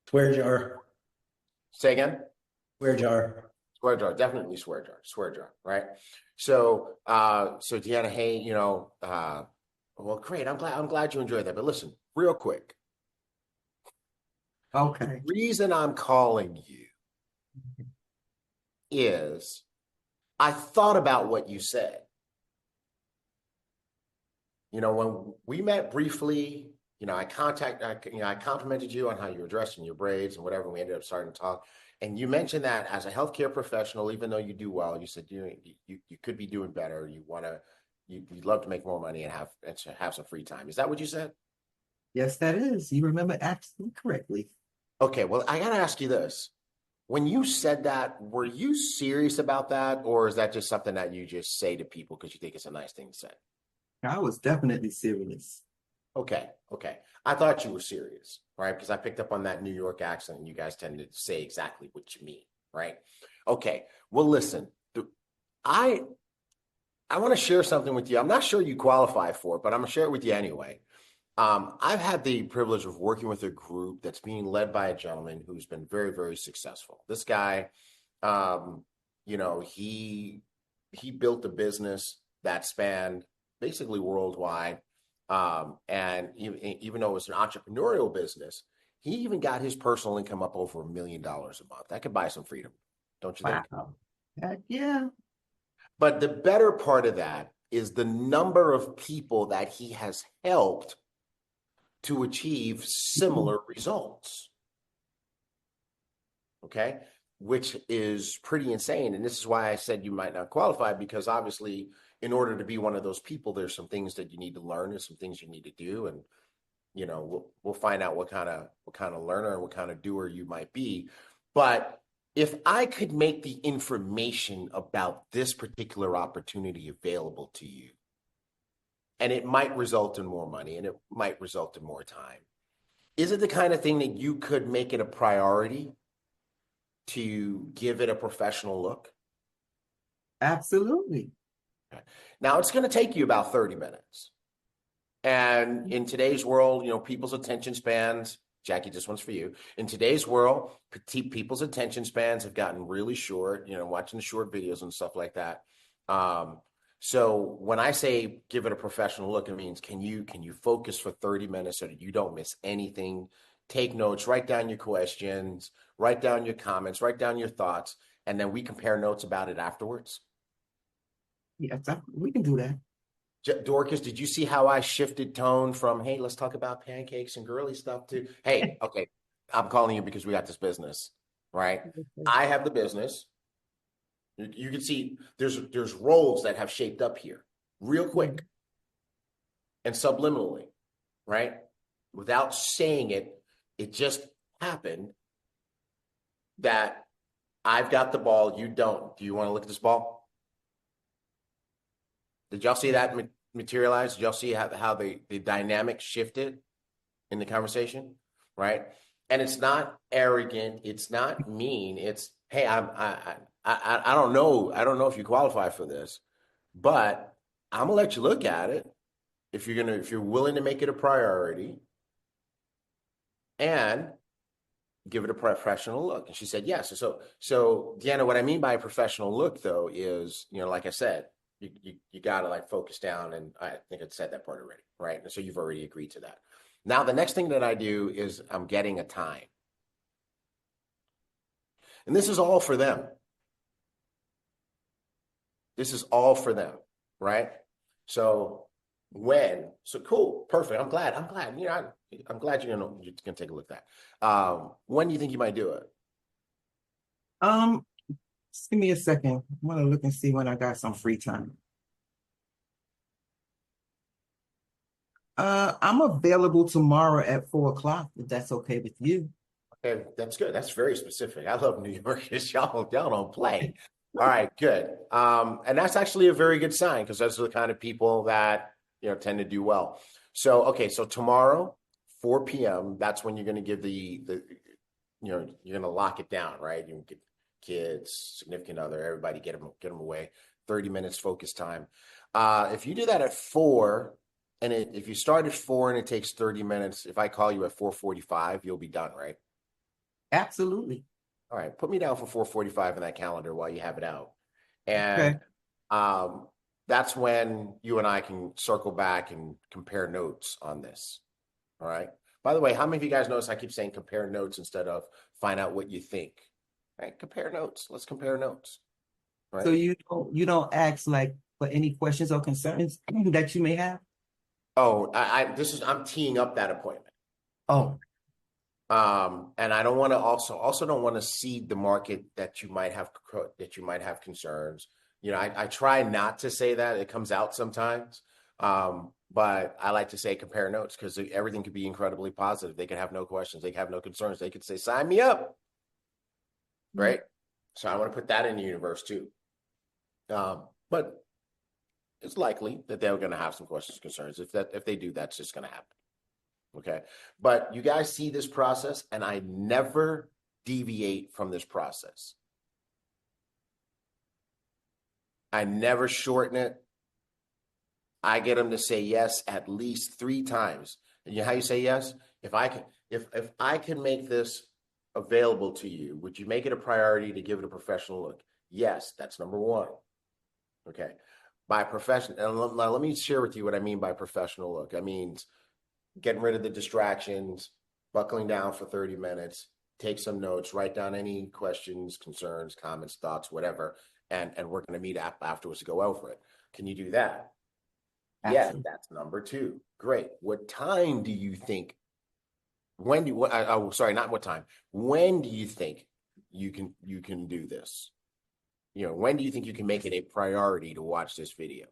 Swear jar. say again. Swear jar. Swear jar, definitely swear jar, right? So, so Deanna, hey, well, great. I'm glad you enjoyed that. But listen, real quick, Okay. the reason I'm calling you is I thought about what you said. When we met briefly, I complimented you on how you were dressed and your braids and whatever. And we ended up starting to talk. And you mentioned that as a healthcare professional, even though you do well, you said you could be doing better. You'd love to make more money and have some free time. Is that what you said? Yes, that is. You remember absolutely correctly. Okay, well, I gotta ask you this. When you said that, were you serious about that, or is that just something that you just say to people because you think it's a nice thing to say? I was definitely serious. Okay. I thought you were serious, right? Because I picked up on that New York accent and you guys tend to say exactly what you mean, right? Okay. Well, listen, I want to share something with you. I'm not sure you qualify for it, but I'm gonna share it with you anyway. I've had the privilege of working with a group that's being led by a gentleman who's been very, very successful. This guy, he built a business that spanned basically worldwide. And even though it was an entrepreneurial business, he even got his personal income up over $1 million a month. That could buy some freedom, don't you think? Wow. Heck yeah. But the better part of that is the number of people that he has helped to achieve similar results. Okay, which is pretty insane. And this is why I said you might not qualify, because obviously in order to be one of those people, there's some things that you need to learn and some things you need to do. And, we'll find out what kind of learner and what kind of doer you might be. But if I could make the information about this particular opportunity available to you, and it might result in more money and it might result in more time, is it the kind of thing that you could make it a priority to give it a professional look? Absolutely. Now, it's going to take you about 30 minutes. And in today's world, people's attention spans, Jackie, this one's for you. In today's world, people's attention spans have gotten really short, watching the short videos and stuff like that. So when I say give it a professional look, it means can you focus for 30 minutes so that you don't miss anything? Take notes, write down your questions, write down your comments, write down your thoughts, and then we compare notes about it afterwards. Yes, we can do that. Dorcas, did you see how I shifted tone from, hey, let's talk about pancakes and girly stuff, to, hey, okay, I'm calling you because we got this business, right? I have the business. You can see there's roles that have shaped up here real quick and subliminally, right? Without saying it, it just happened that I've got the ball, you don't. Do you want to look at this ball? Did y'all see that materialize? Did y'all see how the dynamic shifted in the conversation, right? And it's not arrogant. It's not mean. It's, hey, I don't know. I don't know if you qualify for this, but I'm gonna let you look at it if you're willing to make it a priority and give it a professional look. And she said yes. So Deanna, what I mean by a professional look though is, like I said, you gotta like focus down, and I think I said that part already, right? And so you've already agreed to that. Now the next thing that I do is I'm getting a time. And this is all for them. This is all for them, right? So cool, perfect. I'm glad. I'm glad you're gonna take a look at that. When do you think you might do it? Just give me a second. I'm gonna look and see when I got some free time. I'm available tomorrow at 4:00, if that's okay with you. Okay, that's good. That's very specific. I love New Yorkers. Y'all don't play. All right, good. And that's actually a very good sign, because those are the kind of people that tend to do well. So okay, so tomorrow, 4 p.m. That's when you're going to give you're going to lock it down, right? You get kids, significant other, everybody, get them away. 30 minutes focus time. If you do that at 4, And if you start at 4 and it takes 30 minutes, if I call you at 4:45, you'll be done, right? Absolutely. All right, put me down for 4:45 in that calendar while you have it out. And Okay. that's when you and I can circle back and compare notes on this. All right. By the way, how many of you guys notice I keep saying compare notes instead of find out what you think? Right? Compare notes. Let's compare notes. Right. So you don't ask like for any questions or concerns that you may have? Oh, I'm teeing up that appointment. Oh, And I don't want to also don't want to seed the market that you might have concerns. You know, I try not to say that. It comes out sometimes. But I like to say compare notes because everything could be incredibly positive. They could have no questions. They could have no concerns. They could say, sign me up. Right. So I want to put that in the universe too. But it's likely that they're going to have some questions, concerns. If they do, that's just going to happen. Okay. But you guys see this process, and I never deviate from this process. I never shorten it. I get them to say yes at least 3 times. And you know how you say yes? If I can make this available to you, would you make it a priority to give it a professional look? Yes, that's number 1. Okay. By professional, and let me share with you what I mean by professional look. I mean getting rid of the distractions, buckling down for 30 minutes, take some notes, write down any questions, concerns, comments, thoughts, whatever, and we're going to meet afterwards to go over it. Can you do that? Yes, that's number 2. Great. What time do you think? Sorry, not what time. When do you think you can do this? You know, when do you think you can make it a priority to watch this video?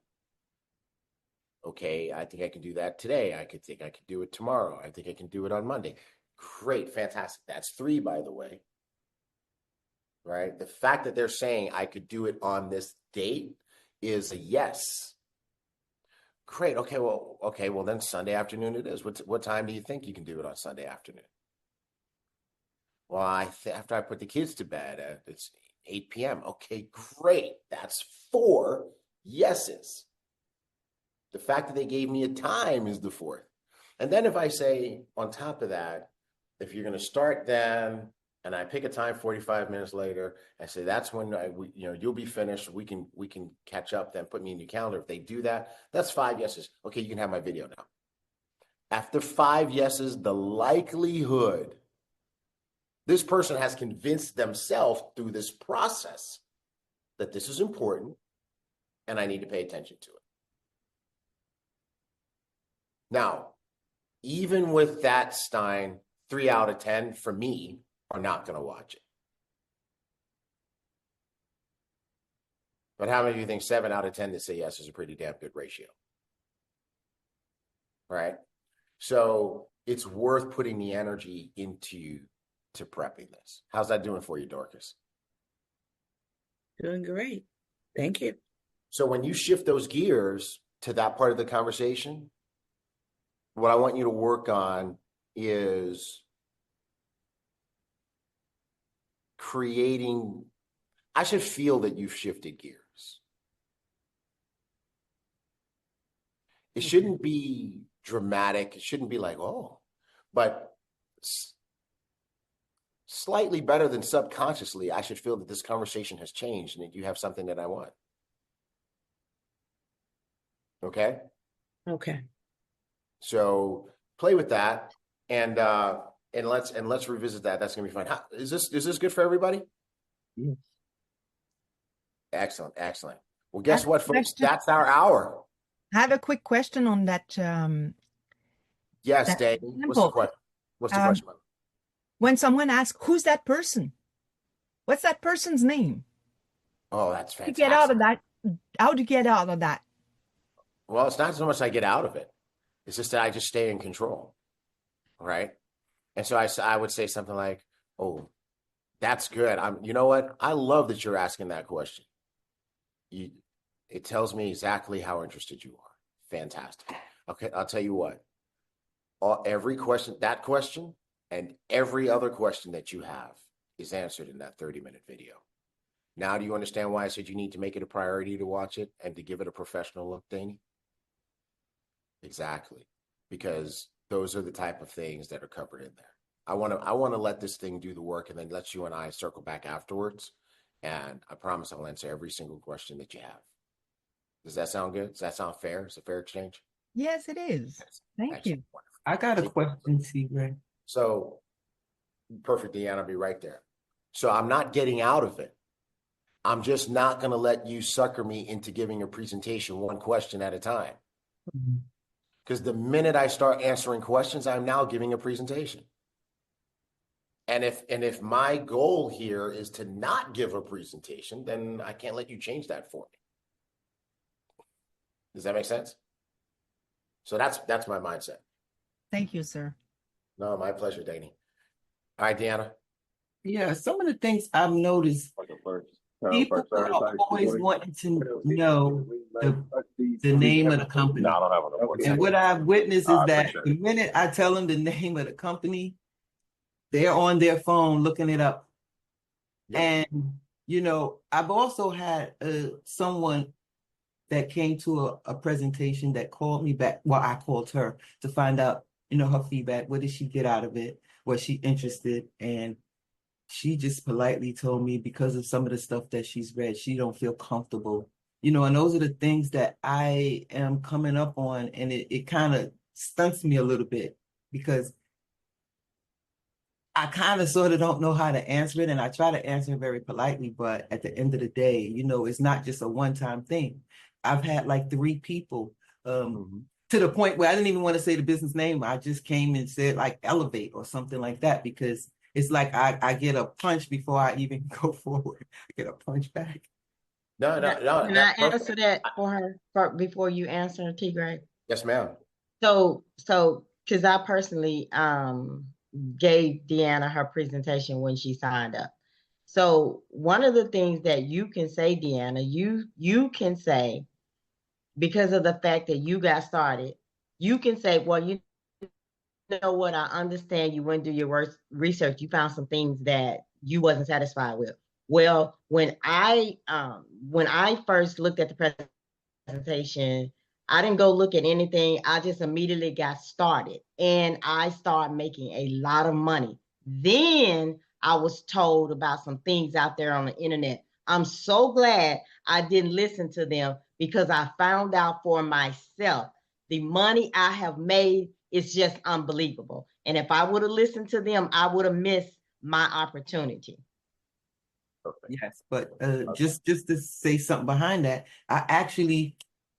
Okay, I think I can do that today. I could do it tomorrow. I think I can do it on Monday. Great, fantastic. That's 3, by the way. Right? The fact that they're saying I could do it on this date is a yes. Great. Okay, well then Sunday afternoon it is. What time do you think you can do it on Sunday afternoon? Well, after I put the kids to bed, it's 8 p.m. Okay, great. That's 4 yeses. The fact that they gave me a time is the 4th. And then if I say on top of that, if you're going to start then, and I pick a time 45 minutes later, I say that's when you'll be finished. We can catch up. Then put me in your calendar. If they do that, that's 5 yeses. Okay, you can have my video now. After 5 yeses, the likelihood this person has convinced themselves through this process that this is important and I need to pay attention to it. Now, even with that, Stein, 3 out of 10 for me are not going to watch it. But how many of you think 7 out of 10 that say yes is a pretty damn good ratio? Right? So it's worth putting the energy into prepping this. How's that doing for you, Dorcas? Doing great. Thank you. So when you shift those gears to that part of the conversation, what I want you to work on is creating, I should feel that you've shifted gears. It shouldn't be dramatic. It shouldn't be like, oh, but slightly better than subconsciously, I should feel that this conversation has changed and that you have something that I want. Okay? Okay. So play with that and let's revisit that. That's gonna be fun. Is this good for everybody? yes. Excellent. Well, guess what, folks? That's our hour. I have a quick question on that. Yes, that Dave. What's the question? What's the question? When someone asks, "Who's that person? What's that person's name?" Oh, that's How do you fantastic. get out of that? How do you get out of that? Well, it's not so much I get out of it. It's just that I just stay in control, right? And so I would say something like, "Oh, that's good. You know what? I love that you're asking that question. It tells me exactly how interested you are. Fantastic. Okay, I'll tell you what. Every question, that question, and every other question that you have is answered in that 30-minute video. Now, do you understand why I said you need to make it a priority to watch it and to give it a professional look, Danny? Exactly. Because those are the type of things that are covered in there. I want to let this thing do the work and then let you and I circle back afterwards. And I promise I'll answer every single question that you have. Does that sound good? Does that sound fair? Is it a fair exchange? Yes, it is. Thank Excellent. you. I got a question, T-Ray. So perfect, Deanna, I'll be right there. So I'm not getting out of it. I'm just not going to let you sucker me into giving a presentation one question at a time. Because the minute I start answering questions, I'm now giving a presentation. And if my goal here is to not give a presentation, then I can't let you change that for me. Does that make sense? So that's my mindset. Thank you, sir. No, my pleasure, Danny. All right, Deanna. Yeah, some of the things I've noticed, people are always wanting to know the name of the company. And what I've witnessed is that the minute I tell them the name of the company, they're on their phone looking it up. Yep. And, I've also had someone that came to a presentation that called me back. Well, I called her to find out, her feedback. What did she get out of it? Was she interested? And she just politely told me because of some of the stuff that she's read, she don't feel comfortable. And those are the things that I am coming up on. And it kind of stunts me a little bit because I kind of sort of don't know how to answer it. And I try to answer it very politely. But at the end of the day, it's not just a one-time thing. I've had like 3 people to the point where I didn't even want to say the business name. I just came and said like Elevate or something like that because it's like I get a punch before I even go forward. I get a punch back. No. Can I answer that for her before you answer, T. Greg? Yes, ma'am. So, because I personally gave Deanna her presentation when she signed up. So one of the things that you can say, Deanna, you can say, because of the fact that you got started, you can say, well, you know what, I understand you went through your research, you found some things that you wasn't satisfied with. Well, when I first looked at the presentation, I didn't go look at anything. I just immediately got started and I started making a lot of money. Then I was told about some things out there on the internet. I'm so glad I didn't listen to them because I found out for myself the money I have made is just unbelievable. And if I would have listened to them, I would have missed my opportunity. Yes, but just to say something behind that, I actually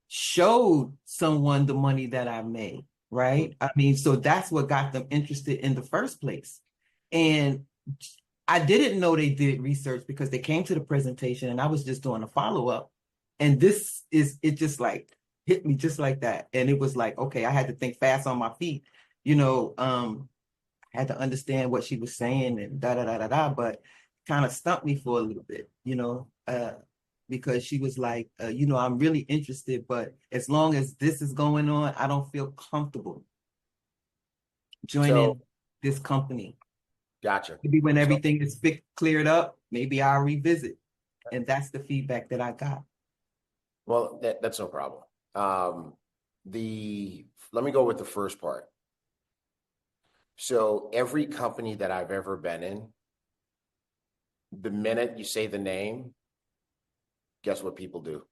showed someone the money that I made, right? I mean, so that's what got them interested in the first place. And I didn't know they did research because they came to the presentation and I was just doing a follow-up. And it just like hit me just like that. And it was like, okay, I had to think fast on my feet, I had to understand what she was saying and but kind of stumped me for a little bit, because she was like, I'm really interested, but as long as this is going on, I don't feel comfortable joining this company. Gotcha. Maybe when everything is cleared up, maybe I'll revisit. And that's the feedback that I got. Well, that's no problem. Let me go with the first part. So every company that I've ever been in, the minute you say the name, guess what people do?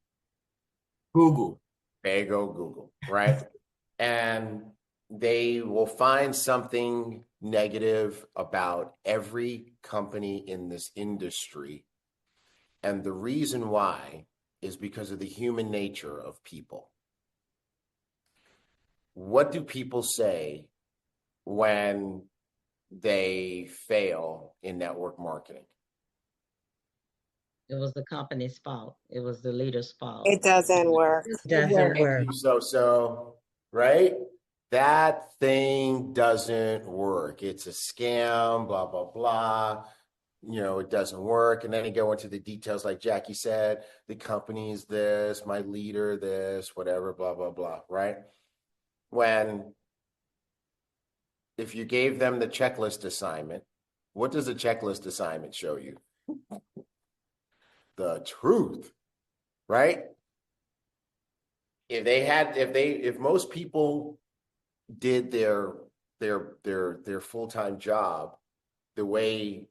Google. They go Google, right? And they will find something negative about every company in this industry. And the reason why is because of the human nature of people. What do people say when they fail in network marketing? It was the company's fault. It was the leader's fault. It doesn't work. It doesn't work. So, right? That thing doesn't work. It's a scam, blah, blah, blah. It doesn't work. And then they go into the details, like Jackie said, the company's this, my leader, this, whatever, blah, blah, blah, right? If you gave them the checklist assignment, what does a checklist assignment show you? The truth, right? if most people did their full-time job the way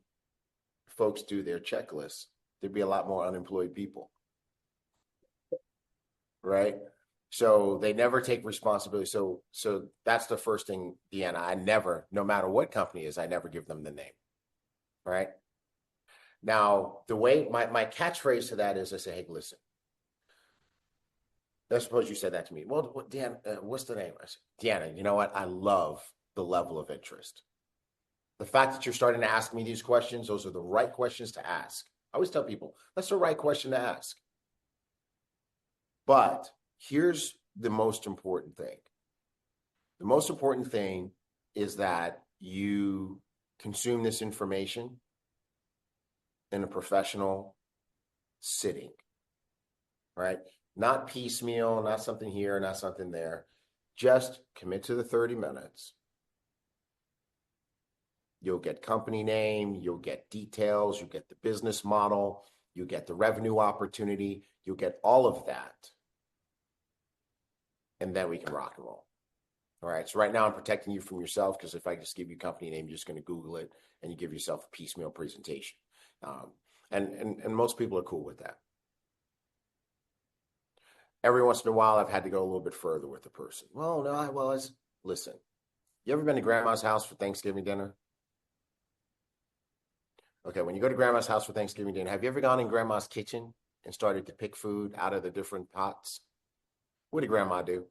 folks do their checklists, there'd be a lot more unemployed people, right? So they never take responsibility. So that's the first thing, Deanna. I never, no matter what company is, I never give them the name, right? Now, the way my catchphrase to that is, I say, hey, listen. Let's suppose you said that to me. Well, Dan, what's the name? I said, Deanna, you know what? I love the level of interest. The fact that you're starting to ask me these questions, those are the right questions to ask. I always tell people, that's the right question to ask. But here's the most important thing. The most important thing is that you consume this information in a professional sitting, right? Not piecemeal, not something here, not something there. Just commit to the 30 minutes. You'll get company name, you'll get details, you'll get the business model, you'll get the revenue opportunity, you'll get all of that. And then we can rock and roll. All right. So right now I'm protecting you from yourself, because if I just give you company name, you're just going to Google it and you give yourself a piecemeal presentation. And most people are cool with that. Every once in a while, I've had to go a little bit further with the person. Well, no, listen, you ever been to grandma's house for Thanksgiving dinner? Okay, when you go to grandma's house for Thanksgiving dinner, have you ever gone in grandma's kitchen and started to pick food out of the different pots? What did grandma do?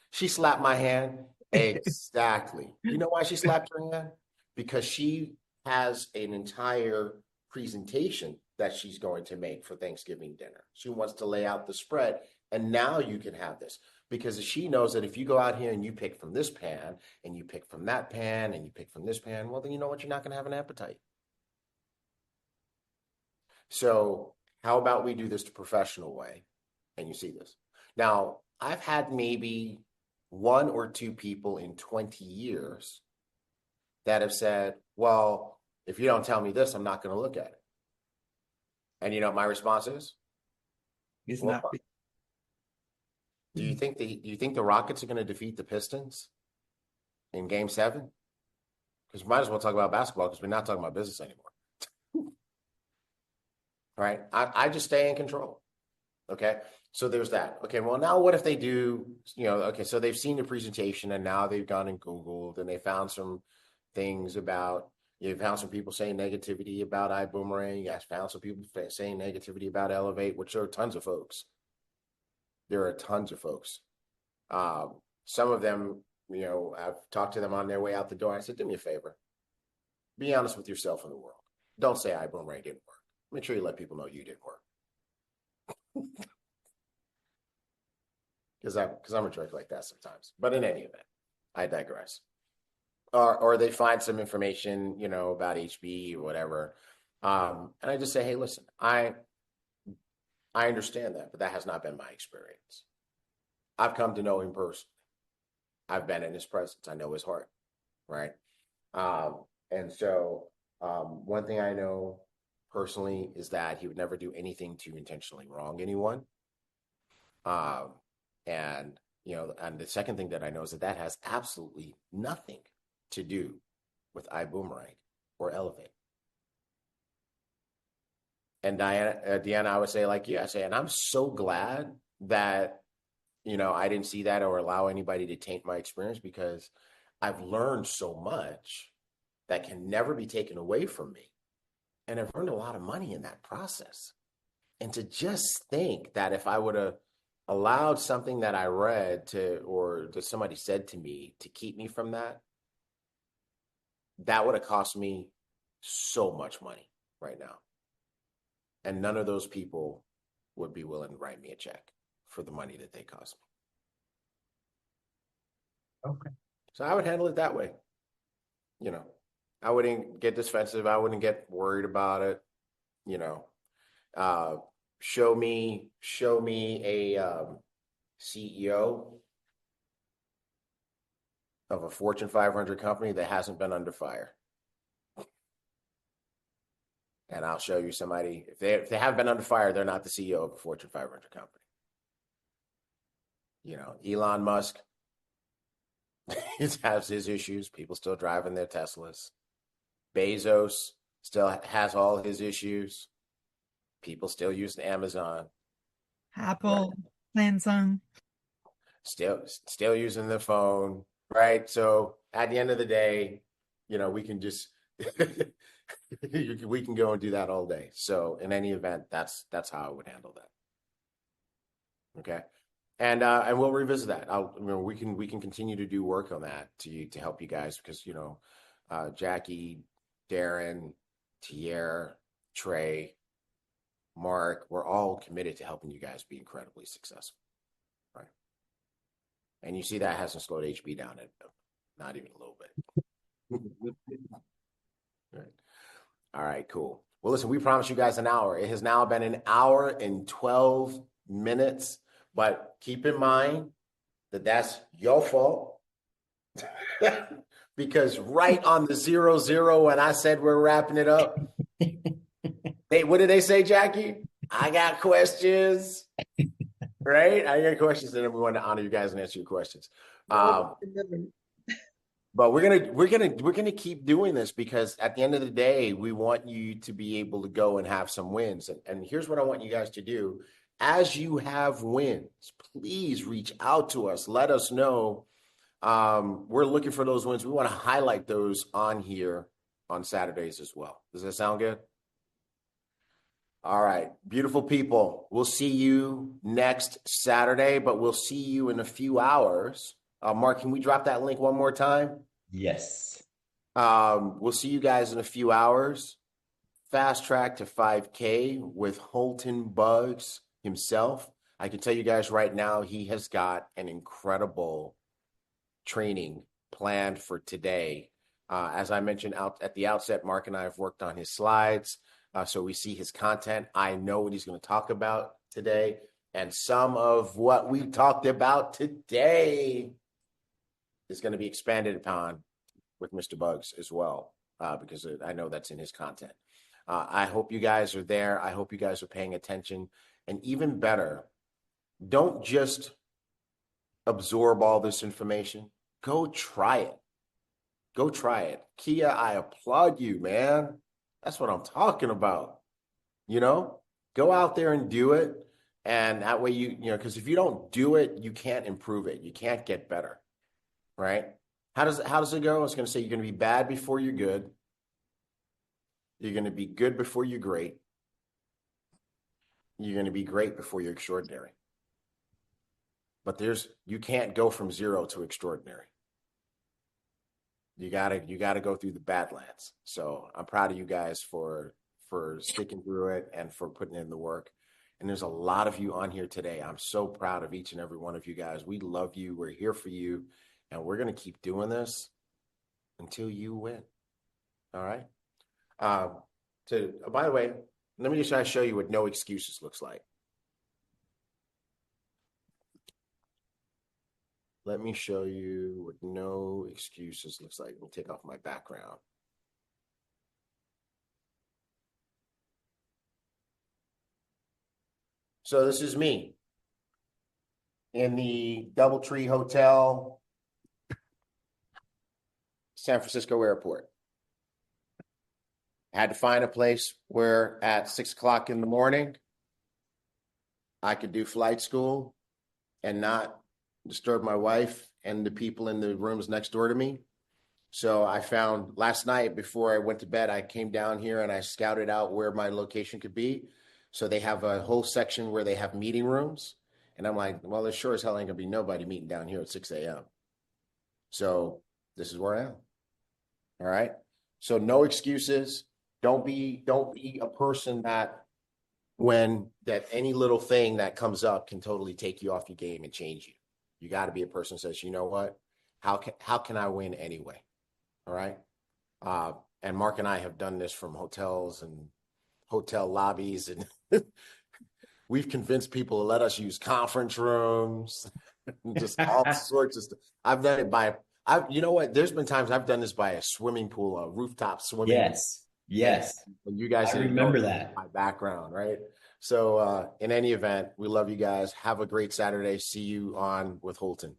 She slapped my hand. Exactly. You know why she slapped her hand? Because she has an entire presentation that she's going to make for Thanksgiving dinner. She wants to lay out the spread. And now you can have this, because she knows that if you go out here and you pick from this pan and you pick from that pan and you pick from this pan, well, then you know what? You're not going to have an appetite. So how about we do this the professional way? And you see this. Now, I've had maybe 1 or 2 people in 20 years that have said, well, if you don't tell me this, I'm not going to look at it. And you know what my response is? It's Well, not. do you think the Rockets are going to defeat the Pistons in Game 7? Because we might as well talk about basketball, because we're not talking about business anymore. All right. I just stay in control. Okay. So there's that. Okay. Well, now what if they do, okay, so they've seen the presentation and now they've gone and Googled and they found some things about, you found some people saying negativity about Ibüümerang. I found some people saying negativity about Elevate, which there are tons of folks. There are tons of folks. Some of them, I've talked to them on their way out the door. I said, do me a favor. Be honest with yourself and the world. Don't say Ibüümerang didn't work. Make sure you let people know you didn't work. Because I'm a jerk like that sometimes. But in any event, I digress. Or they find some information, about HB or whatever. And I just say, hey, listen, I understand that, but that has not been my experience. I've come to know him personally. I've been in his presence. I know his heart, right? And so one thing I know personally is that he would never do anything to intentionally wrong anyone. And the second thing that I know is that has absolutely nothing to do with or Elevate. And Deanna, I would say and I'm so glad that, I didn't see that or allow anybody to taint my experience, because I've learned so much that can never be taken away from me. And I've earned a lot of money in that process. And to just think that if I would have allowed something that I read or that somebody said to me to keep me from that, that would have cost me so much money right now. And none of those people would be willing to write me a check for the money that they cost me. Okay. So I would handle it that way. I wouldn't get defensive. I wouldn't get worried about it. Show me a CEO of a Fortune 500 company that hasn't been under fire. And I'll show you somebody, if they haven't been under fire, they're not the CEO of a Fortune 500 company. You know, Elon Musk has his issues. People still driving their Teslas. Bezos still has all his issues. People still using Amazon. Apple, Samsung. Still using the phone, right? So at the end of the day, you know, we can just we can go and do that all day. So in any event, that's how I would handle that. Okay. And we'll revisit that. We can continue to do work on that to help you guys because you know, Jackie, Darren, Tierre, Trey, Mark, we're all committed to helping you guys be incredibly successful, right? And you see that hasn't slowed HB down, not even a little bit. Right. All right, cool. Well, listen, we promised you guys an hour. It has now been an hour and 12 minutes, but keep in mind that that's your fault. Because right on the 0-0 when I said we're wrapping it up, what did they say, Jackie? I got questions. Right? I got questions, and we want to honor you guys and answer your questions. But we're gonna keep doing this because at the end of the day, we want you to be able to go and have some wins. And here's what I want you guys to do. As you have wins, please reach out to us. Let us know. We're looking for those wins. We want to highlight those on here on Saturdays as well. Does that sound good? All right, beautiful people. We'll see you next Saturday, but we'll see you in a few hours. Mark, can we drop that link one more time? Yes. We'll see you guys in a few hours. Fast track to 5K with Holton Bugs himself. I can tell you guys right now, he has got an incredible training planned for today. As I mentioned out at the outset, Mark and I have worked on his slides. So we see his content. I know what he's going to talk about today. And some of what we talked about today is going to be expanded upon with Mr. Bugs as well, because I know that's in his content. I hope you guys are there. I hope you guys are paying attention. And even better, don't just absorb all this information. Go try it. Go try it. Kia, I applaud you, man. That's what I'm talking about. You know, go out there and do it. And that way you know, because if you don't do it, you can't improve it. You can't get better. Right? How does it go? It's going to say you're going to be bad before you're good. You're going to be good before you're great. You're going to be great before you're extraordinary. But you can't go from 0 to extraordinary. You gotta go through the Badlands. So I'm proud of you guys for sticking through it and for putting in the work. And there's a lot of you on here today. I'm so proud of each and every one of you guys. We love you. We're here for you. And we're gonna keep doing this until you win. All right. By the way, let me just show you what no excuses looks like. Let me show you what no excuses looks like. We'll take off my background. So this is me in the DoubleTree Hotel, San Francisco Airport. I had to find a place where at 6 o'clock in the morning, I could do flight school and not disturb my wife and the people in the rooms next door to me. So I found last night before I went to bed, I came down here and I scouted out where my location could be. So they have a whole section where they have meeting rooms. And I'm like, well, there sure as hell ain't gonna be nobody meeting down here at 6 a.m. So this is where I am. All right. So no excuses. Don't be a person that any little thing that comes up can totally take you off your game and change you. You got to be a person who says, you know what? How can I win anyway? All right. And Mark and I have done this from hotels and hotel lobbies, and we've convinced people to let us use conference rooms, just all sorts of stuff. I've done it you know what? There's been times I've done this by a swimming pool, a rooftop swimming pool. Yes. And you guys I remember that. my background, right? So in any event, we love you guys. Have a great Saturday. See you on with Holton.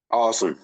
Awesome.